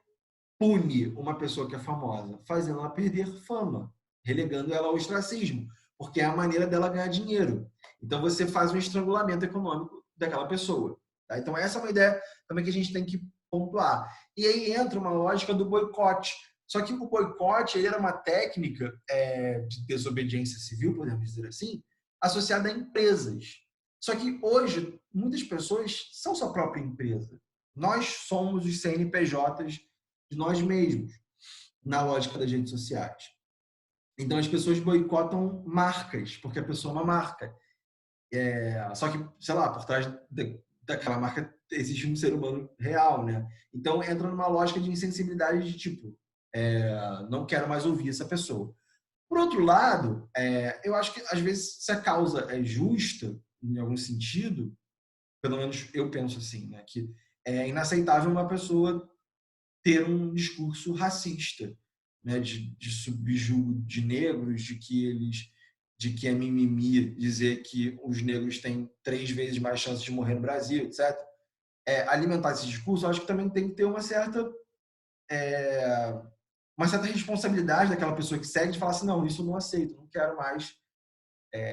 pune uma pessoa que é famosa? Fazendo ela perder fama, relegando ela ao ostracismo, porque é a maneira dela ganhar dinheiro. Então, você faz um estrangulamento econômico daquela pessoa. Tá? Então, essa é uma ideia também que a gente tem que pontuar. E aí entra uma lógica do boicote. Só que o boicote ele era uma técnica de desobediência civil, podemos dizer assim, associada a empresas. Só que hoje, muitas pessoas são sua própria empresa. Nós somos os CNPJs de nós mesmos, na lógica das redes sociais. Então, as pessoas boicotam marcas, porque a pessoa é uma marca. Só que, sei lá, por trás daquela marca existe um ser humano real, né? Então, entra numa lógica de insensibilidade de tipo, não quero mais ouvir essa pessoa. Por outro lado, eu acho que às vezes se a causa é justa, em algum sentido, pelo menos eu penso assim, né? Que é inaceitável uma pessoa ter um discurso racista, né? De subjugo de negros, de que é mimimi dizer que os negros têm 3 vezes mais chances de morrer no Brasil, etc. Alimentar esse discurso, eu acho que também tem que ter uma certa responsabilidade daquela pessoa que segue de falar assim, não, isso eu não aceito, não quero mais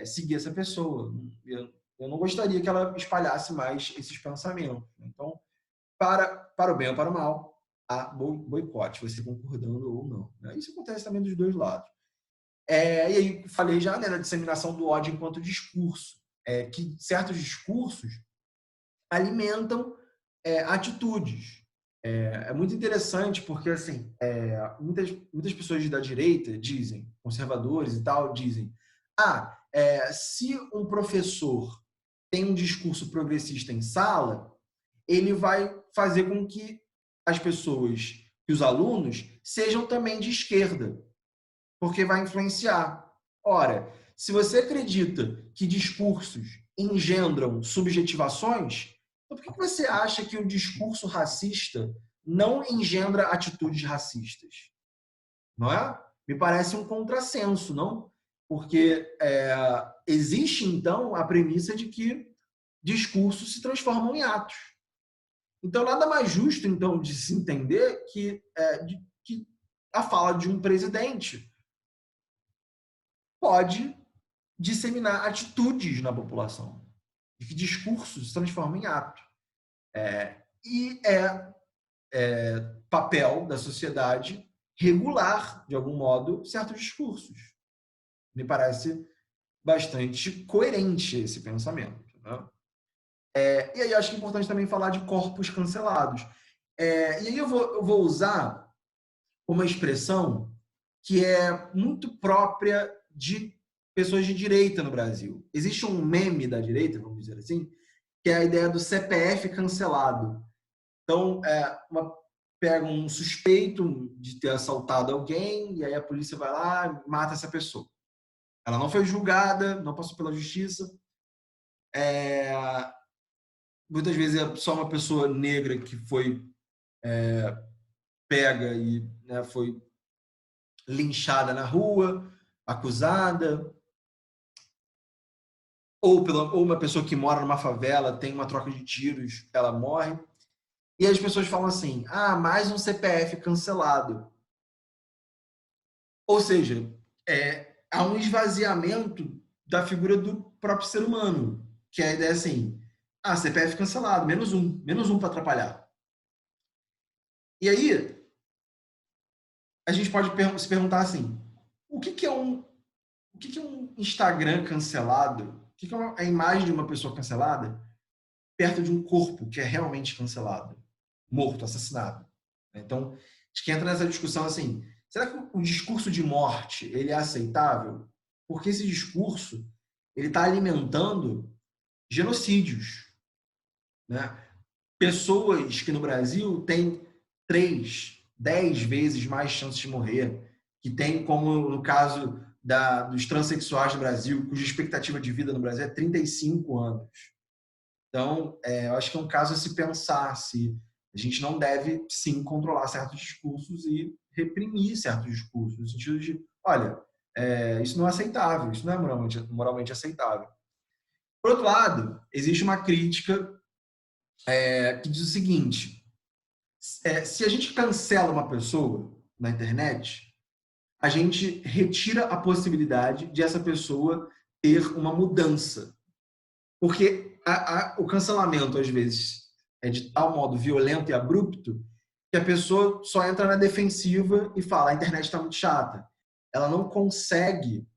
seguir essa pessoa. Eu não gostaria que ela espalhasse mais esses pensamentos. Então, para o bem ou para o mal, há boicote, você concordando ou não. Né? Isso acontece também dos dois lados. E aí, falei já, né, na disseminação do ódio enquanto discurso, que certos discursos alimentam atitudes. É muito interessante porque, assim, muitas pessoas da direita dizem, conservadores e tal, dizem se um professor tem um discurso progressista em sala, ele vai fazer com que as pessoas, que os alunos, sejam também de esquerda, porque vai influenciar. Ora, se você acredita que discursos engendram subjetivações, então por que você acha que o discurso racista não engendra atitudes racistas? Não é? Me parece um contrassenso, não? Porque existe, então, a premissa de que discursos se transformam em atos. Então, nada mais justo, então, de se entender que a fala de um presidente pode disseminar atitudes na população, de que discursos se transformam em ato. E papel da sociedade regular, de algum modo, certos discursos. Me parece bastante coerente esse pensamento. Né? E aí acho que é importante também falar de corpos cancelados. E aí eu vou usar uma expressão que é muito própria de pessoas de direita no Brasil. Existe um meme da direita, vamos dizer assim, que é a ideia do CPF cancelado. Então, pegam um suspeito de ter assaltado alguém, e aí a polícia vai lá e mata essa pessoa. Ela não foi julgada, não passou pela justiça. É, muitas vezes é só uma pessoa negra que foi pega e, né, foi linchada na rua, acusada, ou uma pessoa que mora numa favela, tem uma troca de tiros, ela morre. E as pessoas falam assim: ah, mais um CPF cancelado. Ou seja, há um esvaziamento da figura do próprio ser humano, que é a ideia assim: ah, CPF cancelado, menos um para atrapalhar. E aí, a gente pode se perguntar assim: o que é um Instagram cancelado? O que é a imagem de uma pessoa cancelada perto de um corpo que é realmente cancelado, morto, assassinado? Então, acho que entra nessa discussão assim: será que o discurso de morte ele é aceitável? Porque esse discurso ele está alimentando genocídios, né? Pessoas que no Brasil têm 3, 10 vezes mais chances de morrer, que tem como no caso dos transexuais no Brasil, cuja expectativa de vida no Brasil é 35 anos. Então, eu acho que é um caso a se pensar se a gente não deve, sim, controlar certos discursos e reprimir certos discursos, no sentido de, olha, isso não é aceitável, isso não é moralmente aceitável. Por outro lado, existe uma crítica que diz o seguinte: se a gente cancela uma pessoa na internet, a gente retira a possibilidade de essa pessoa ter uma mudança. Porque o cancelamento, às vezes, é de tal modo violento e abrupto que a pessoa só entra na defensiva e fala: a internet está muito chata. Ela não consegue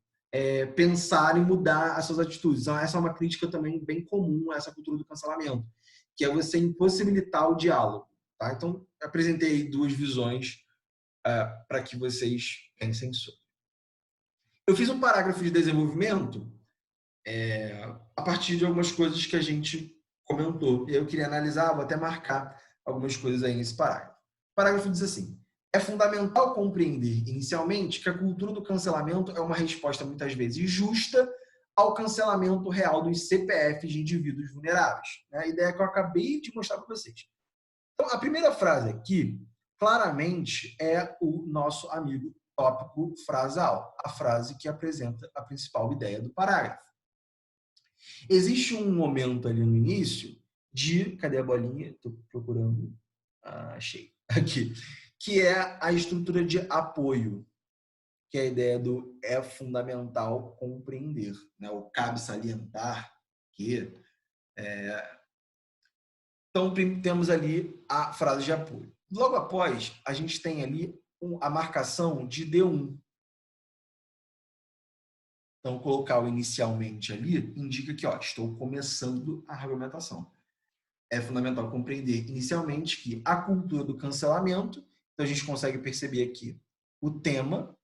pensar em mudar as suas atitudes. Então, essa é uma crítica também bem comum a essa cultura do cancelamento, que é você impossibilitar o diálogo. Tá? Então, apresentei 2 visões para que vocês pensem sobre. Eu fiz um parágrafo de desenvolvimento a partir de algumas coisas que a gente comentou. E eu queria analisar, vou até marcar algumas coisas aí nesse parágrafo. O parágrafo diz assim: é fundamental compreender inicialmente que a cultura do cancelamento é uma resposta muitas vezes justa ao cancelamento real dos CPFs de indivíduos vulneráveis. A ideia que eu acabei de mostrar para vocês. Então, a primeira frase aqui, claramente, é o nosso amigo tópico frasal, a frase que apresenta a principal ideia do parágrafo. Existe um momento ali no início de... Cadê a bolinha? Estou procurando. Achei. Aqui. Que é a estrutura de apoio, que é a ideia do é fundamental compreender, né? O cabe salientar que... Então, temos ali a frase de apoio. Logo após, a gente tem ali a marcação de D1. Então, colocar o inicialmente ali indica que estou começando a argumentação. É fundamental compreender inicialmente que a cultura do cancelamento, então a gente consegue perceber aqui o tema,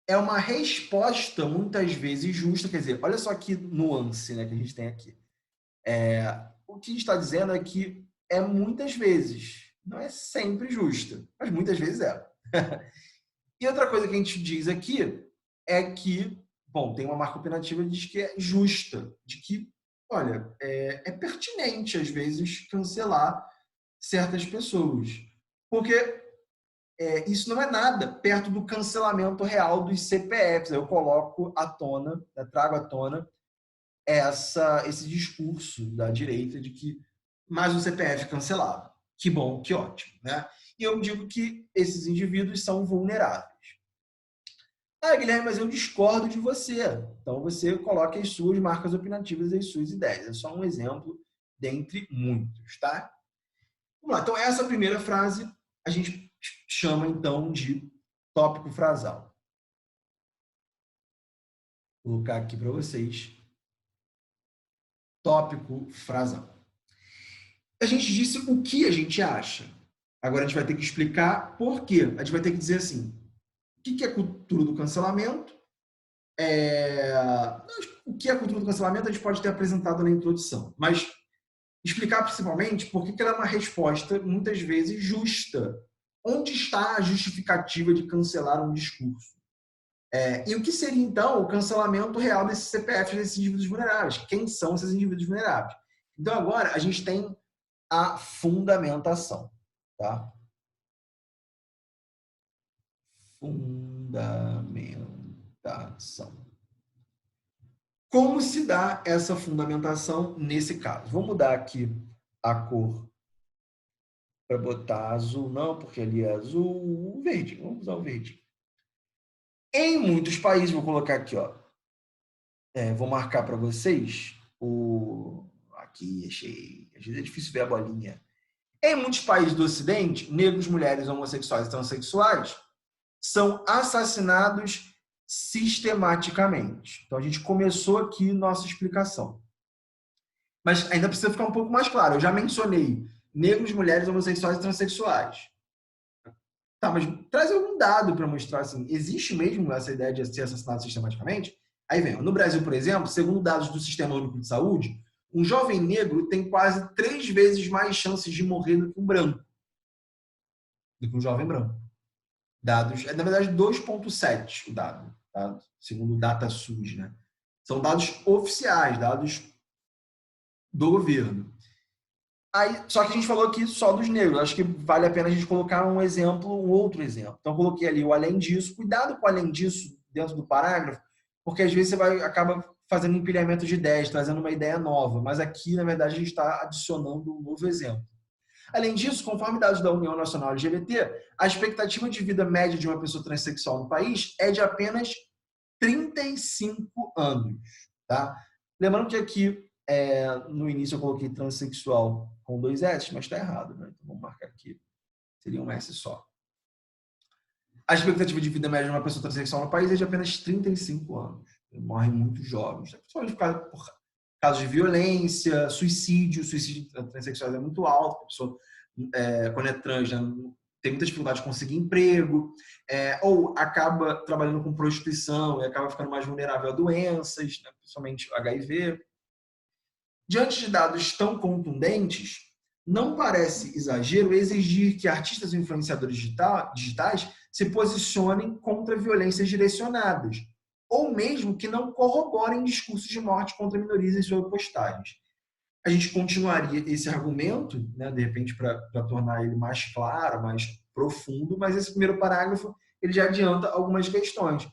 é uma resposta muitas vezes justa, quer dizer, olha só que nuance, né, que a gente tem aqui. O que a gente está dizendo é que é muitas vezes, não é sempre justa, mas muitas vezes é. E outra coisa que a gente diz aqui é que, bom, tem uma marca opinativa que diz que é justa, de que, olha, é pertinente, às vezes, cancelar certas pessoas. Porque isso não é nada perto do cancelamento real dos CPFs. Eu coloco à tona, trago à tona esse discurso da direita de que mais um CPF cancelado. Que bom, que ótimo, né? E eu digo que esses indivíduos são vulneráveis. Guilherme, mas eu discordo de você. Então, você coloca as suas marcas opinativas e as suas ideias. É só um exemplo dentre muitos, tá? Vamos lá. Então, essa primeira frase a gente chama, então, de tópico frasal. Vou colocar aqui para vocês. Tópico frasal. A gente disse o que a gente acha. Agora, a gente vai ter que explicar por quê. A gente vai ter que dizer assim, o que é a cultura do cancelamento? O que é a cultura do cancelamento a gente pode ter apresentado na introdução, mas explicar principalmente por que ela é uma resposta, muitas vezes, justa. Onde está a justificativa de cancelar um discurso? E o que seria, então, o cancelamento real desses CPFs, desses indivíduos vulneráveis? Quem são esses indivíduos vulneráveis? Então, agora, a gente tem a fundamentação. Tá? Fundamentação. Como se dá essa fundamentação nesse caso? Vou mudar aqui a cor para botar azul, não, porque ali é azul, o verde. Vamos usar o verde. Em muitos países, vou colocar aqui, ó. Vou marcar para vocês o. Aqui, achei. Às vezes é difícil ver a bolinha. Em muitos países do Ocidente, negros, mulheres, homossexuais e transexuais são assassinados sistematicamente. Então, a gente começou aqui nossa explicação. Mas ainda precisa ficar um pouco mais claro. Eu já mencionei negros, mulheres, homossexuais e transexuais. Tá, mas traz algum dado para mostrar assim, existe mesmo essa ideia de ser assassinado sistematicamente? Aí vem, no Brasil, por exemplo, segundo dados do Sistema Único de Saúde, um jovem negro tem quase 3 vezes mais chances de morrer do que um branco, do que um jovem branco. Dados, na verdade, 2,7 o dado, tá? Segundo o DataSUS, né? São dados oficiais, dados do governo. Aí, só que a gente falou aqui só dos negros. Acho que vale a pena a gente colocar um exemplo, um outro exemplo. Então, eu coloquei ali o além disso. Cuidado com o além disso dentro do parágrafo, porque às vezes você acaba fazendo um empilhamento de ideias, trazendo uma ideia nova. Mas aqui, na verdade, a gente está adicionando um novo exemplo. Além disso, conforme dados da União Nacional LGBT, a expectativa de vida média de uma pessoa transexual no país é de apenas 35 anos. Tá? Lembrando que aqui, no início, eu coloquei transexual com 2 S, mas está errado. Né? Então, vamos marcar aqui. Seria um S só. A expectativa de vida média de uma pessoa transexual no país é de apenas 35 anos. Morrem muito jovens. Principalmente por casos de violência, suicídio. O suicídio transexual é muito alto. A pessoa, quando é trans, né, tem muita dificuldade de conseguir emprego, ou acaba trabalhando com prostituição e acaba ficando mais vulnerável a doenças, né, principalmente HIV. Diante de dados tão contundentes, não parece exagero exigir que artistas e influenciadores digitais se posicionem contra violências direcionadas, ou mesmo que não corroborem discursos de morte contra minorias em suas postagens. A gente continuaria esse argumento, né, de repente, para tornar ele mais claro, mais profundo, mas esse primeiro parágrafo ele já adianta algumas questões.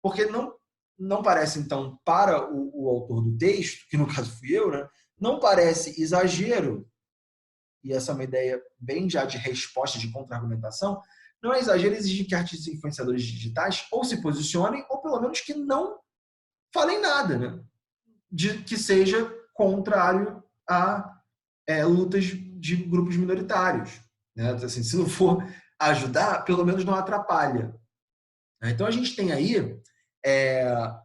Porque não parece, então, para o autor do texto, que no caso fui eu, né, não parece exagero, e essa é uma ideia bem já de resposta, de contra-argumentação, não é exagero exigir que artistas e influenciadores digitais ou se posicionem, ou pelo menos que não falem nada, né, que seja contrário a lutas de grupos minoritários. Né? Assim, se não for ajudar, pelo menos não atrapalha. Então, a gente tem aí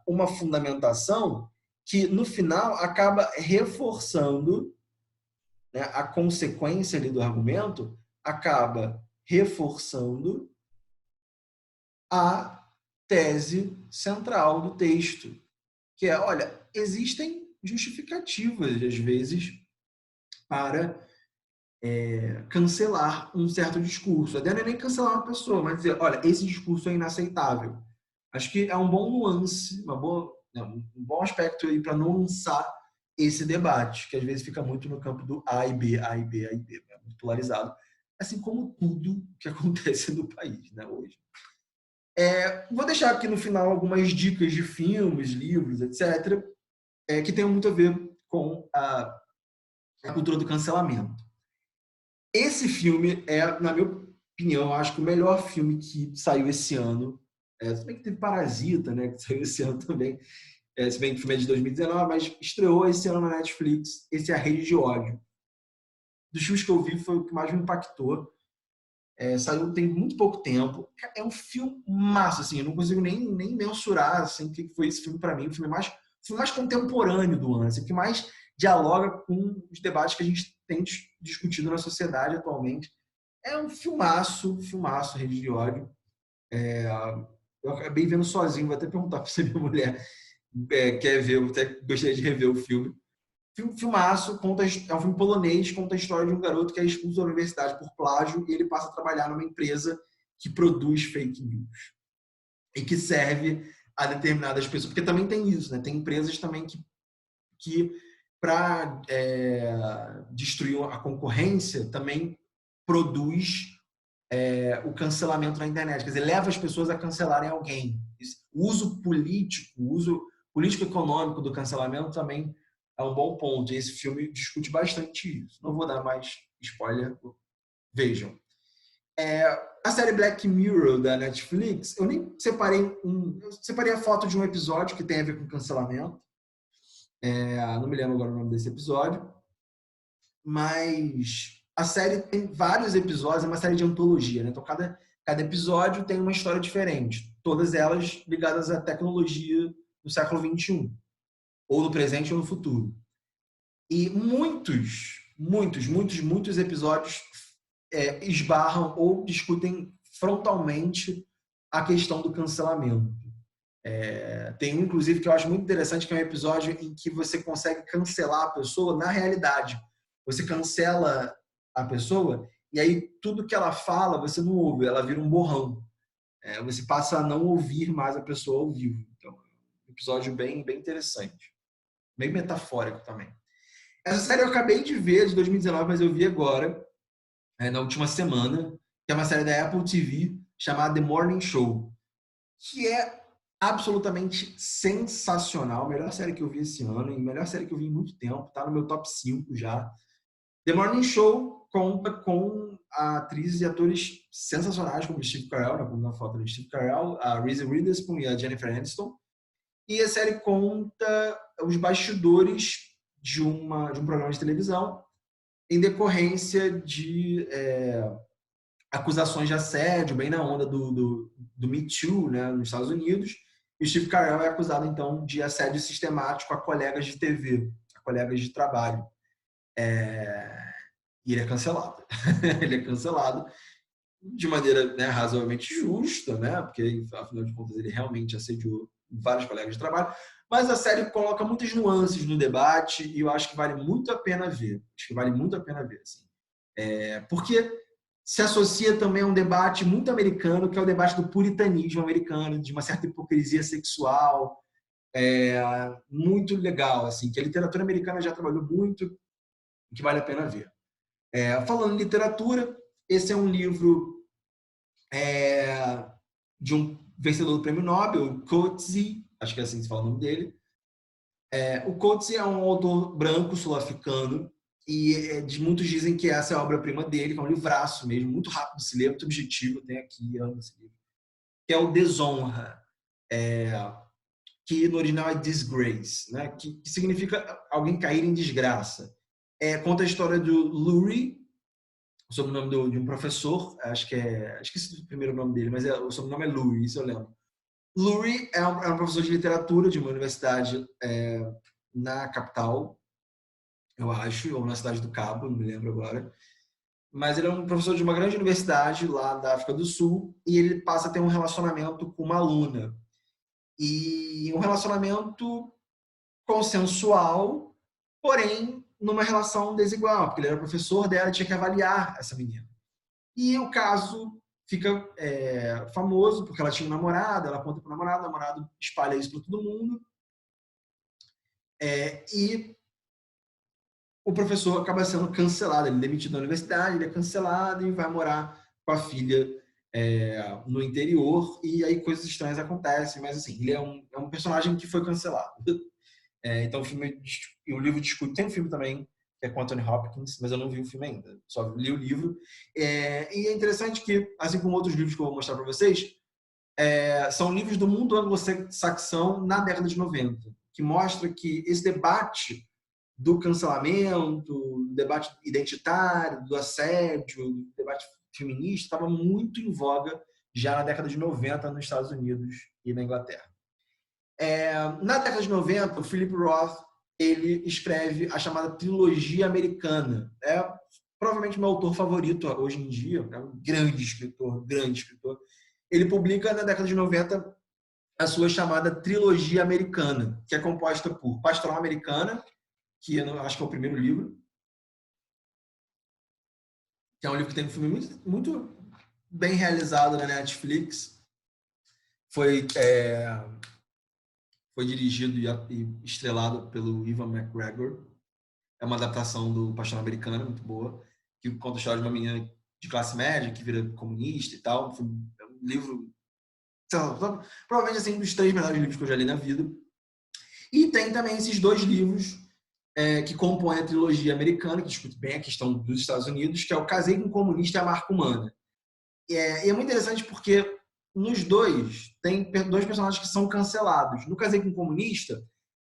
uma fundamentação que, no final, acaba reforçando, né, a consequência ali do argumento, acaba reforçando a tese central do texto, que é, olha, existem justificativas, às vezes, para cancelar um certo discurso. A ideia não é nem cancelar uma pessoa, mas dizer, olha, esse discurso é inaceitável. Acho que é um bom nuance, um bom aspecto aí para nuançar esse debate, que às vezes fica muito no campo do A e B, A e B, A e B, né? Muito polarizado, assim como tudo que acontece no país, né, hoje. Vou deixar aqui no final algumas dicas de filmes, livros, etc., que tenham muito a ver com a cultura do cancelamento. Esse filme na minha opinião, acho que o melhor filme que saiu esse ano. Se bem que teve Parasita, né, que saiu esse ano também. Se bem que o filme é de 2019, mas estreou esse ano na Netflix. Esse é A Rede de Ódio. Dos filmes que eu vi, foi o que mais me impactou. Saiu tem muito pouco tempo. É um filme massa, assim. Eu não consigo nem mensurar assim, o que foi esse filme para mim. O filme mais contemporâneo do ano. Assim, o que mais dialoga com os debates que a gente tem discutido na sociedade atualmente. É um filmaço, Rede de Ódio. Eu acabei vendo sozinho, vou até perguntar para você, minha mulher quer ver, eu até gostaria de rever o filme. Filmaço, é um filme polonês, conta a história de um garoto que é expulso da universidade por plágio e ele passa a trabalhar numa empresa que produz fake news e que serve a determinadas pessoas. Porque também tem isso, né? Tem empresas também que para destruir a concorrência, também produz o cancelamento na internet. Quer dizer, leva as pessoas a cancelarem alguém. O uso político, o uso político-econômico do cancelamento também é um bom ponto. E esse filme discute bastante isso. Não vou dar mais spoiler. Vejam. A série Black Mirror da Netflix, eu nem separei eu separei a foto de um episódio que tem a ver com cancelamento. Não me lembro agora o nome desse episódio. Mas a série tem vários episódios, é uma série de antologia, né? Então cada episódio tem uma história diferente. Todas elas ligadas à tecnologia do século XXI. Ou no presente ou no futuro. E muitos episódios esbarram ou discutem frontalmente a questão do cancelamento. Tem um, inclusive, que eu acho muito interessante, que é um episódio em que você consegue cancelar a pessoa na realidade. Você cancela a pessoa e aí tudo que ela fala você não ouve, ela vira um borrão. Você passa a não ouvir mais a pessoa ao vivo. Então, um episódio bem interessante. Bem metafórico também. Essa série eu acabei de ver, de 2019, mas eu vi agora, na última semana, que é uma série da Apple TV, chamada The Morning Show, que é absolutamente sensacional. A melhor série que eu vi esse ano, e a melhor série que eu vi em muito tempo, está no meu top 5 já. The Morning Show conta com atrizes e atores sensacionais, como Steve Carell, na foto de Steve Carell, a Reese Witherspoon e a Jennifer Aniston. E a série conta os bastidores de um programa de televisão em decorrência de acusações de assédio, bem na onda do Me Too, né, nos Estados Unidos. E o Steve Carell é acusado, então, de assédio sistemático a colegas de TV, a colegas de trabalho. E ele é cancelado. Ele é cancelado de maneira, né, razoavelmente justa, né, porque, afinal de contas, ele realmente assediou vários colegas de trabalho. Mas a série coloca muitas nuances no debate e eu acho que vale muito a pena ver. Acho que vale muito a pena ver. Assim. Porque se associa também a um debate muito americano, que é o debate do puritanismo americano, de uma certa hipocrisia sexual, muito legal, assim, que a literatura americana já trabalhou muito, que vale a pena ver. Falando em literatura, esse é um livro de um vencedor do Prêmio Nobel, Coetzee, acho que é assim que se fala o nome dele. O Coetzee é um autor branco sul-africano e muitos dizem que essa é a obra-prima dele, que é um livraço mesmo, muito rápido de se ler, muito objetivo, tem aqui, amo esse livro, que é o Desonra, que no original é Disgrace, né? que significa alguém cair em desgraça. Conta a história do Lurie, o sobrenome de um professor, acho que esqueci o primeiro nome dele, mas o sobrenome é Lurie, isso eu lembro. Lurie é um professor de literatura de uma universidade na capital, eu acho, ou na cidade do Cabo, não me lembro agora. Mas ele é um professor de uma grande universidade lá da África do Sul e ele passa a ter um relacionamento com uma aluna. E um relacionamento consensual, porém numa relação desigual, porque ele era professor dela e tinha que avaliar essa menina. E o caso fica famoso porque ela tinha um namorado, ela conta para o namorado espalha isso para todo mundo. E o professor acaba sendo cancelado, ele é demitido da universidade, ele é cancelado e vai morar com a filha no interior, e aí coisas estranhas acontecem, mas assim, ele é um personagem que foi cancelado. Então o livro discute, tem um filme também, que é com Anthony Hopkins, mas eu não vi o filme ainda, só li o livro. E é interessante que, assim como outros livros que eu vou mostrar para vocês, são livros do mundo anglo-saxão na década de 90, que mostra que esse debate do cancelamento, do debate identitário, do assédio, do debate feminista, estava muito em voga já na década de 90 nos Estados Unidos e na Inglaterra. Na década de 90, o Philip Roth ele escreve a chamada trilogia americana. Provavelmente meu autor favorito hoje em dia, é um grande escritor. Ele publica na década de 90 a sua chamada trilogia americana, que é composta por Pastoral Americana, que eu acho que é o primeiro livro, que é um livro que tem um filme muito bem realizado na Netflix. Foi dirigido e estrelado pelo Ewan McGregor. É uma adaptação do Paixão Americana, muito boa, que conta a história de uma menina de classe média que vira comunista e tal. É um livro, provavelmente assim, um dos 3 melhores livros que eu já li na vida. E tem também esses 2 livros que compõem a trilogia americana, que discute bem a questão dos Estados Unidos, que é o Casei com um Comunista e a Marca Humana. E é muito interessante porque nos 2 tem 2 personagens que são cancelados. No Casei com um Comunista,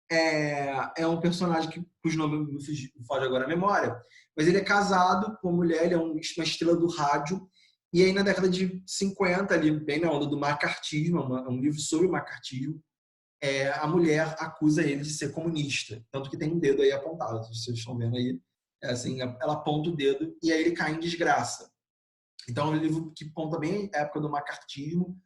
é um personagem cujo nome me foge agora a memória, mas ele é casado com uma mulher, ele é uma estrela do rádio, e aí na década de 50, ali, bem na onda do macartismo, é um livro sobre o macartismo, a mulher acusa ele de ser comunista, tanto que tem um dedo aí apontado, vocês estão vendo aí, assim, ela aponta o dedo e aí ele cai em desgraça. Então é um livro que conta bem a época do macartismo,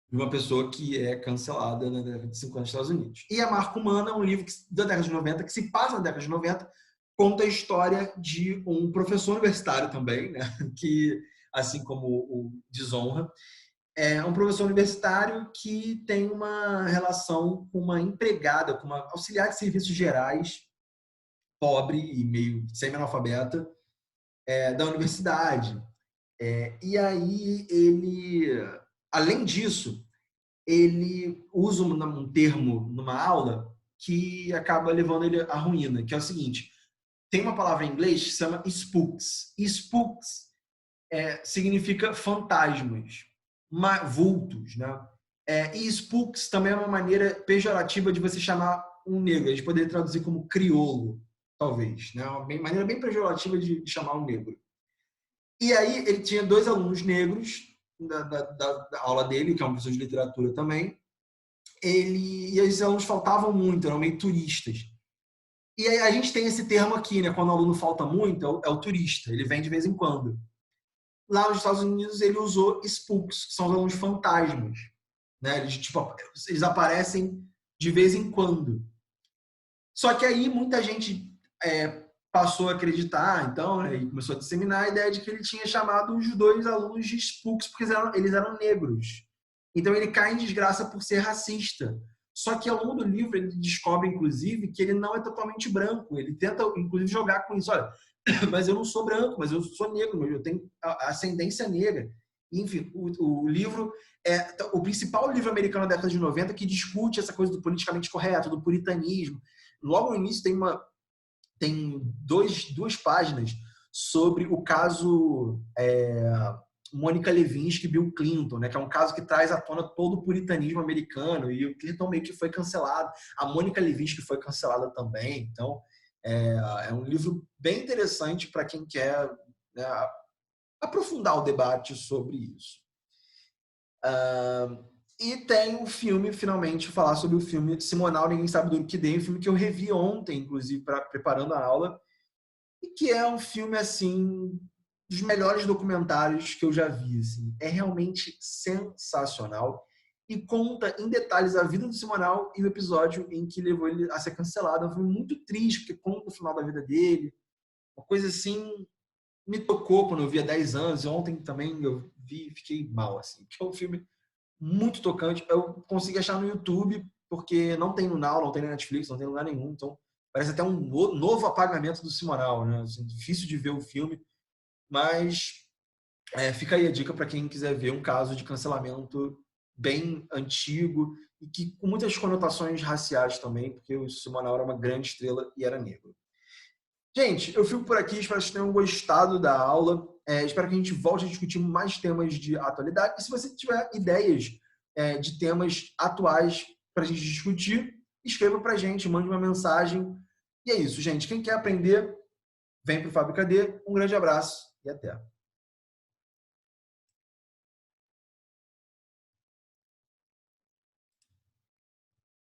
de uma pessoa que é cancelada na década de 50 nos Estados Unidos. E A Marca Humana é um livro da década de 90, que se passa na década de 90, conta a história de um professor universitário também, né? Que, assim como o Desonra, é um professor universitário que tem uma relação com uma empregada, com uma auxiliar de serviços gerais, pobre e meio semi-analfabeta, da universidade. E aí ele, além disso, ele usa um termo numa aula que acaba levando ele à ruína, que é o seguinte: tem uma palavra em inglês que se chama spooks. E spooks significa fantasmas, vultos, né? E spooks também é uma maneira pejorativa de você chamar um negro. A gente poderia traduzir como crioulo, talvez, né? Uma maneira bem pejorativa de chamar um negro. E aí ele tinha 2 alunos negros da aula dele, que é um professor de literatura também. E esses alunos faltavam muito, eram meio turistas. E aí a gente tem esse termo aqui, né? Quando o aluno falta muito, é o turista, ele vem de vez em quando. Lá nos Estados Unidos ele usou spooks, que são os alunos fantasmas, né? Eles aparecem de vez em quando. Só que aí muita gente passou a acreditar, então, né, e começou a disseminar a ideia de que ele tinha chamado os 2 alunos de spooks porque eles eram negros. Então ele cai em desgraça por ser racista. Só que ao longo do livro ele descobre, inclusive, que ele não é totalmente branco. Ele tenta, inclusive, jogar com isso. Olha, mas eu não sou branco, mas eu sou negro, eu tenho ascendência negra. Enfim, o livro é o principal livro americano da década de 90 que discute essa coisa do politicamente correto, do puritanismo. Logo no início tem 2 páginas sobre o caso Mônica Lewinsky e Bill Clinton, né, que é um caso que traz à tona todo o puritanismo americano, e o Clinton meio que foi cancelado, a Mônica Lewinsky foi cancelada também. Então é um livro bem interessante para quem quer, né, aprofundar o debate sobre isso. E tem um filme, finalmente, falar sobre o filme Simonal, Ninguém Sabe do Que Dei, um filme que eu revi ontem, inclusive, preparando a aula, e que é um filme, assim, dos melhores documentários que eu já vi. Assim. É realmente sensacional e conta em detalhes a vida do Simonal e o episódio em que levou ele a ser cancelado. É um filme muito triste, porque conta o final da vida dele. Uma coisa assim, me tocou quando eu vi há 10 anos. E ontem também eu vi e fiquei mal, assim. Que é um filme muito tocante. Eu consegui achar no YouTube, porque não tem no Now, não tem na Netflix, não tem em lugar nenhum. Então, parece até um novo apagamento do Simonal, né? Assim, difícil de ver o filme, mas fica aí a dica para quem quiser ver um caso de cancelamento bem antigo e que com muitas conotações raciais também, porque o Simonal era uma grande estrela e era negro. Gente, eu fico por aqui, espero que vocês tenham gostado da aula. Espero que a gente volte a discutir mais temas de atualidade. E se você tiver ideias de temas atuais para a gente discutir, escreva para a gente, mande uma mensagem. E é isso, gente. Quem quer aprender, vem para o Fábrica D. Um grande abraço e até.